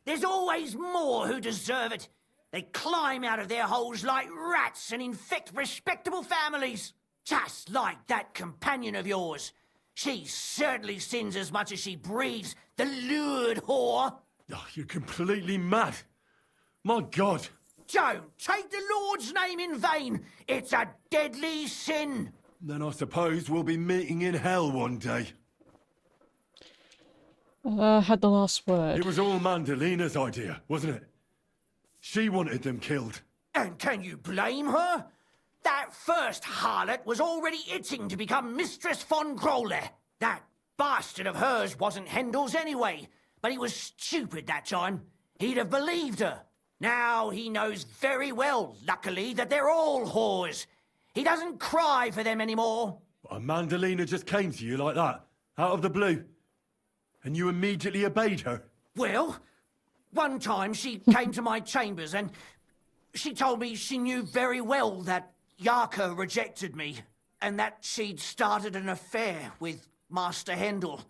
There's always more who deserve it. They climb out of their holes like rats and infect respectable families. Just like that companion of yours. She certainly sins as much as she breathes, the lured whore. Oh, you're completely mad. My God. Don't take the Lord's name in vain. It's a deadly sin. Then I suppose we'll be meeting in hell one day. Had the last word. It was all Mandalina's idea, wasn't it? She wanted them killed. And can you blame her? That first harlot was already itching to become Mistress von Grole. That bastard of hers wasn't Handel's anyway, but he was stupid that time. He'd have believed her. Now he knows very well, luckily, that they're all whores. He doesn't cry for them anymore. And Mandalina just came to you like that, out of the blue. And you immediately obeyed her? Well, one time she came to my chambers and she told me she knew very well that Yarka rejected me and that she'd started an affair with Master Handel,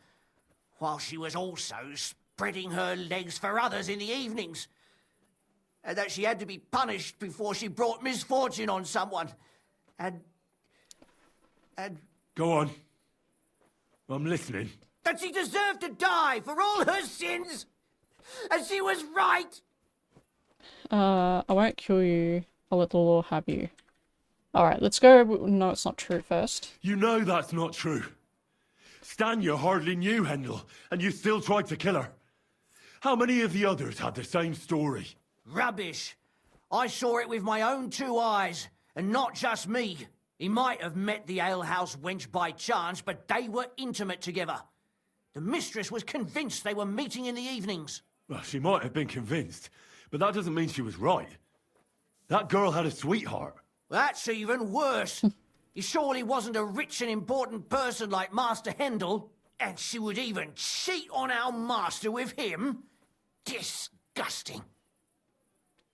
while she was also spreading her legs for others in the evenings. And that she had to be punished before she brought misfortune on someone. And... Go on. I'm listening. That she deserved to die for all her sins! And she was right! I won't kill you. I'll let the law have you. Alright, let's go. No, it's not true first. You know that's not true. Stanya hardly knew Handel, and you still tried to kill her. How many of the others had the same story? Rubbish. I saw it with my own 2 eyes, and not just me. He might have met the alehouse wench by chance, but they were intimate together. The mistress was convinced they were meeting in the evenings. Well, she might have been convinced, but that doesn't mean she was right. That girl had a sweetheart. That's even worse. He surely wasn't a rich and important person like Master Handel, and she would even cheat on our master with him. Disgusting.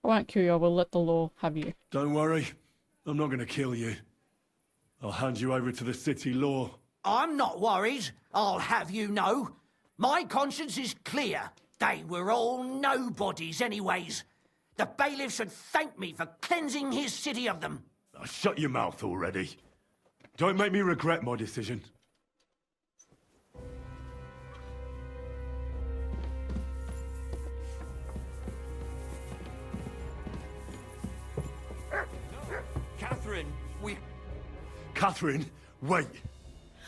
I won't kill you. I will let the law have you. Don't worry. I'm not going to kill you. I'll hand you over to the city law. I'm not worried, I'll have you know. My conscience is clear. They were all nobodies anyways. The bailiff should thank me for cleansing his city of them. Oh, shut your mouth already. Don't make me regret my decision. Catherine, Catherine, wait.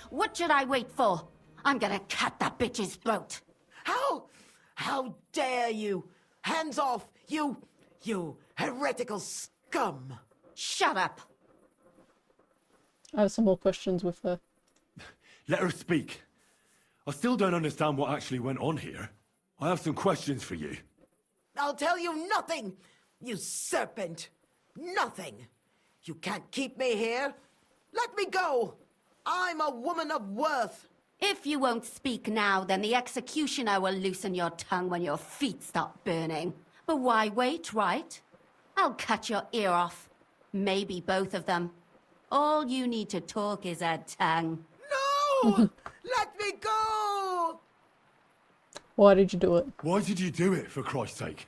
What should I wait for? I'm gonna cut that bitch's throat. How dare you? Hands off, you heretical scum. Shut up. I have some more questions with her. Let her speak. I still don't understand what actually went on here. I have some questions for you. I'll tell you nothing, you serpent. Nothing. You can't keep me here. Let me go. I'm a woman of worth. If you won't speak now, then the executioner will loosen your tongue when your feet stop burning. But why wait, right? I'll cut your ear off. Maybe both of them. All you need to talk is a tongue. No! Let me go! Why did you do it? Why did you do it, for Christ's sake?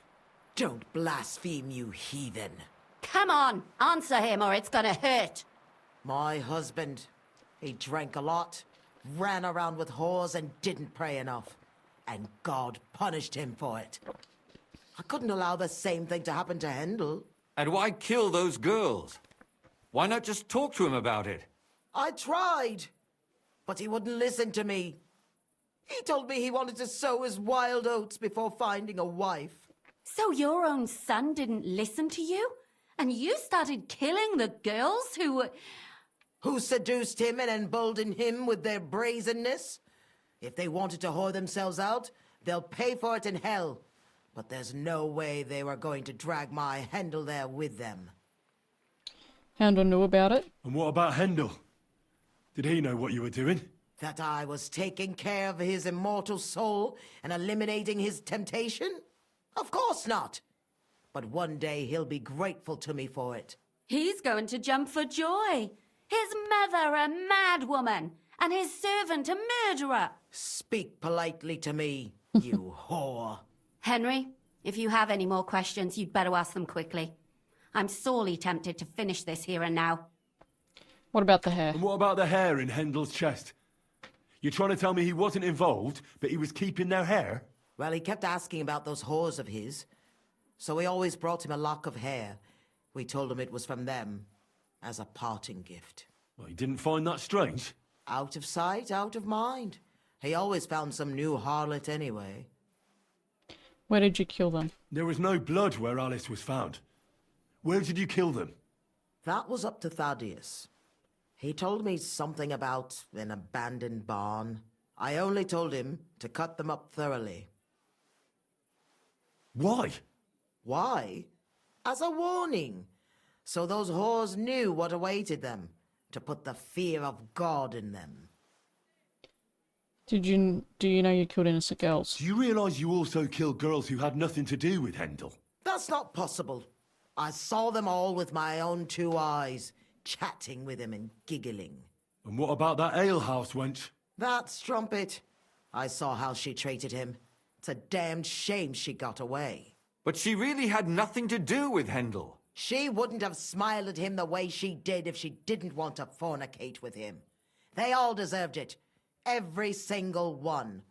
Don't blaspheme, you heathen. Come on, answer him or it's gonna hurt. My husband, he drank a lot, ran around with whores and didn't pray enough. And God punished him for it. I couldn't allow the same thing to happen to Handel. And why kill those girls? Why not just talk to him about it? I tried, but he wouldn't listen to me. He told me he wanted to sow his wild oats before finding a wife. So your own son didn't listen to you? And you started killing the girls who seduced him and emboldened him with their brazenness? If they wanted to whore themselves out, they'll pay for it in hell. But there's no way they were going to drag my Handel there with them. Handel knew about it? And what about Handel? Did he know what you were doing? That I was taking care of his immortal soul and eliminating his temptation? Of course not. But one day he'll be grateful to me for it. He's going to jump for joy. His mother a mad woman, and his servant a murderer. Speak politely to me, you whore. Henry, if you have any more questions, you'd better ask them quickly. I'm sorely tempted to finish this here and now. What about the hair? And what about the hair in Hendel's chest? You're trying to tell me he wasn't involved, but he was keeping their hair? Well, he kept asking about those whores of his, so we always brought him a lock of hair. We told him it was from them, as a parting gift. Well, he didn't find that strange? Out of sight, out of mind. He always found some new harlot anyway. Where did you kill them? There was no blood where Alice was found. Where did you kill them? That was up to Thaddeus. He told me something about an abandoned barn. I only told him to cut them up thoroughly. Why? Why? As a warning. So those whores knew what awaited them. To put the fear of God in them. Do you know you killed innocent girls? Do you realise you also killed girls who had nothing to do with Hendel? That's not possible. I saw them all with my own 2 eyes, chatting with him and giggling. And what about that alehouse wench? That strumpet. I saw how she treated him. It's a damned shame she got away. But she really had nothing to do with Hendel. She wouldn't have smiled at him the way she did if she didn't want to fornicate with him. They all deserved it. Every single one.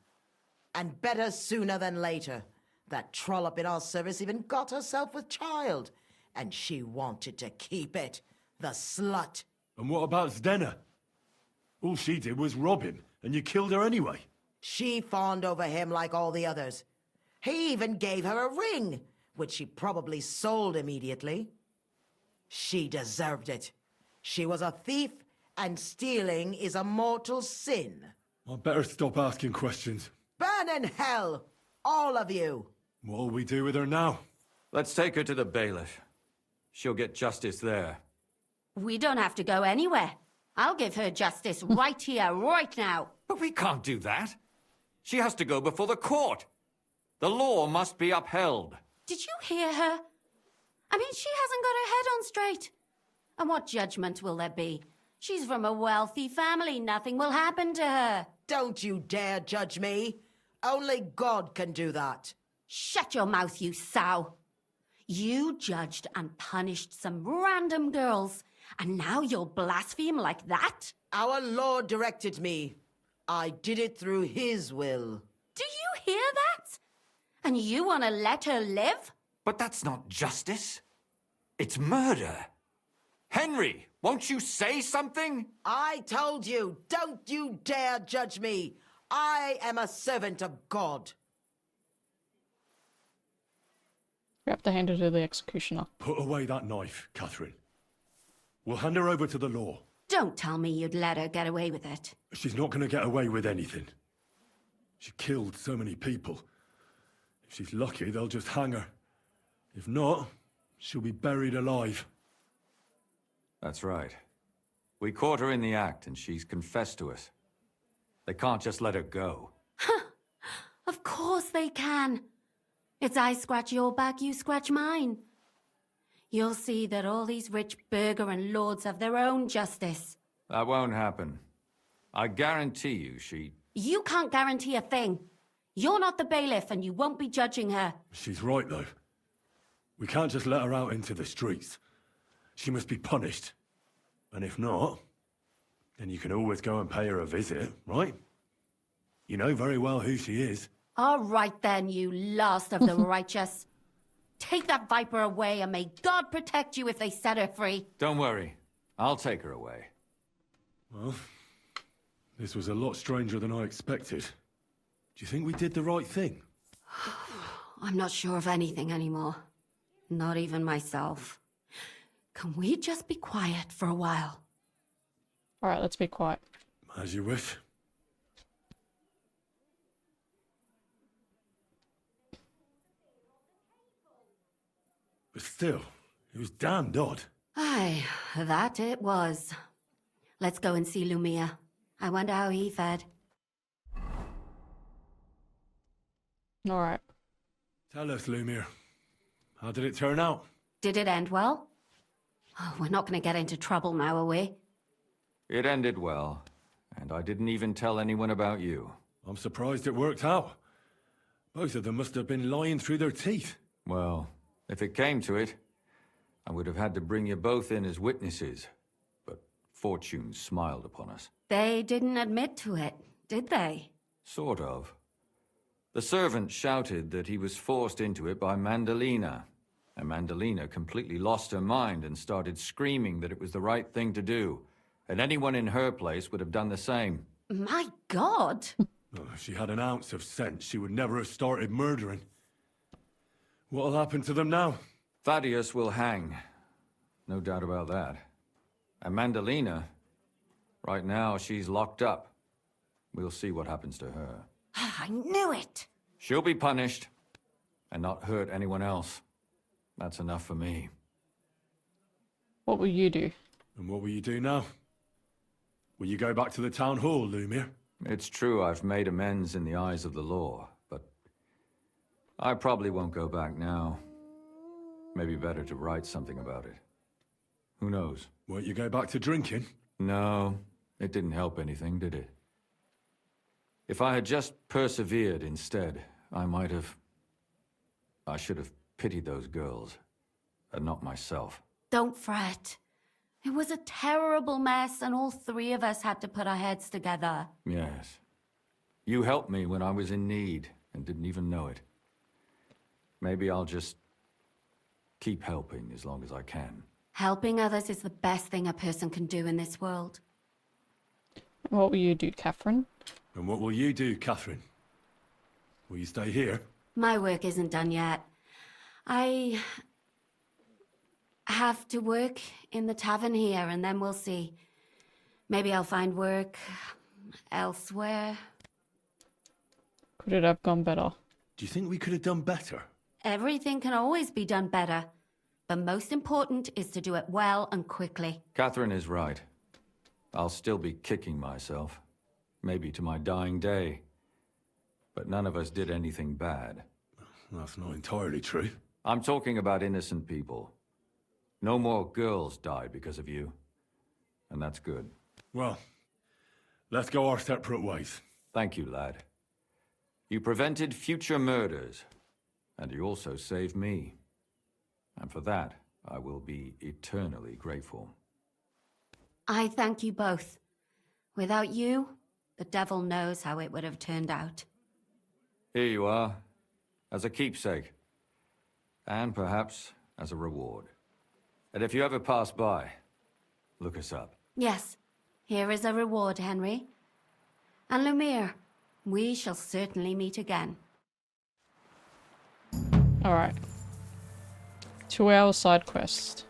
And better sooner than later. That trollop in our service even got herself with child. And she wanted to keep it. The slut. And what about Zdenna? All she did was rob him, and you killed her anyway. She fawned over him like all the others. He even gave her a ring, which she probably sold immediately. She deserved it. She was a thief, and stealing is a mortal sin. I'd better stop asking questions. Burn in hell, all of you. What'll we do with her now? Let's take her to the bailiff. She'll get justice there. We don't have to go anywhere. I'll give her justice right here, right now. But we can't do that. She has to go before the court. The law must be upheld. Did you hear her? I mean, she hasn't got her head on straight. And what judgment will there be? She's from a wealthy family. Nothing will happen to her. Don't you dare judge me. Only God can do that. Shut your mouth, you sow. You judged and punished some random girls, and now you'll blaspheme like that? Our Lord directed me. I did it through His will. Do you hear that? And you want to let her live? But that's not justice. It's murder. Henry, won't you say something? I told you, don't you dare judge me. I am a servant of God. We have to hand her to the executioner. Put away that knife, Catherine. We'll hand her over to the law. Don't tell me you'd let her get away with it. She's not going to get away with anything. She killed so many people. If she's lucky, they'll just hang her. If not, she'll be buried alive. That's right. We caught her in the act, and she's confessed to us. They can't just let her go. Of course they can. It's I scratch your back, you scratch mine. You'll see that all these rich burgher and lords have their own justice. That won't happen. I guarantee you she... You can't guarantee a thing. You're not the bailiff, and you won't be judging her. She's right, though. We can't just let her out into the streets. She must be punished. And if not, then you can always go and pay her a visit, right? You know very well who she is. All right then, you last of the righteous. Take that viper away, and may God protect you if they set her free. Don't worry. I'll take her away. Well, this was a lot stranger than I expected. Do you think we did the right thing? I'm not sure of anything anymore. Not even myself. Can we just be quiet for a while? All right, let's be quiet. As you wish. But still, it was damned odd. Aye, that it was. Let's go and see Lumia. I wonder how he fared. Alright. Tell us, Lumiere. How did it turn out? Did it end well? Oh, we're not going to get into trouble now, are we? It ended well, and I didn't even tell anyone about you. I'm surprised it worked out. Both of them must have been lying through their teeth. Well, if it came to it, I would have had to bring you both in as witnesses. But fortune smiled upon us. They didn't admit to it, did they? Sort of. The servant shouted that he was forced into it by Mandalina. And Mandalina completely lost her mind and started screaming that it was the right thing to do. And anyone in her place would have done the same. My God! Oh, if she had an ounce of sense, she would never have started murdering. What'll happen to them now? Thaddeus will hang. No doubt about that. And Mandalina, right now she's locked up. We'll see what happens to her. I knew it! She'll be punished, and not hurt anyone else. That's enough for me. What will you do? And what will you do now? Will you go back to the town hall, Lumiere? It's true I've made amends in the eyes of the law, but I probably won't go back now. Maybe better to write something about it. Who knows? Won't you go back to drinking? No, it didn't help anything, did it? If I had just persevered instead, I should have pitied those girls, and not myself. Don't fret. It was a terrible mess, and all three of us had to put our heads together. Yes. You helped me when I was in need, and didn't even know it. Maybe I'll just keep helping as long as I can. Helping others is the best thing a person can do in this world. What will you do, Catherine? And what will you do, Catherine? Will you stay here? My work isn't done yet. I have to work in the tavern here, and then we'll see. Maybe I'll find work elsewhere. Could it have gone better? Do you think we could have done better? Everything can always be done better. But most important is to do it well and quickly. Catherine is right. I'll still be kicking myself. Maybe to my dying day. But none of us did anything bad. That's not entirely true. I'm talking about innocent people. No more girls died because of you. And that's good. Well, let's go our separate ways. Thank you, lad. You prevented future murders. And you also saved me. And for that, I will be eternally grateful. I thank you both. Without you, the devil knows how it would have turned out. Here you are, as a keepsake. And perhaps as a reward. And if you ever pass by, look us up. Yes, here is a reward, Henry. And Lumiere, we shall certainly meet again. Alright. 2-hour side quest.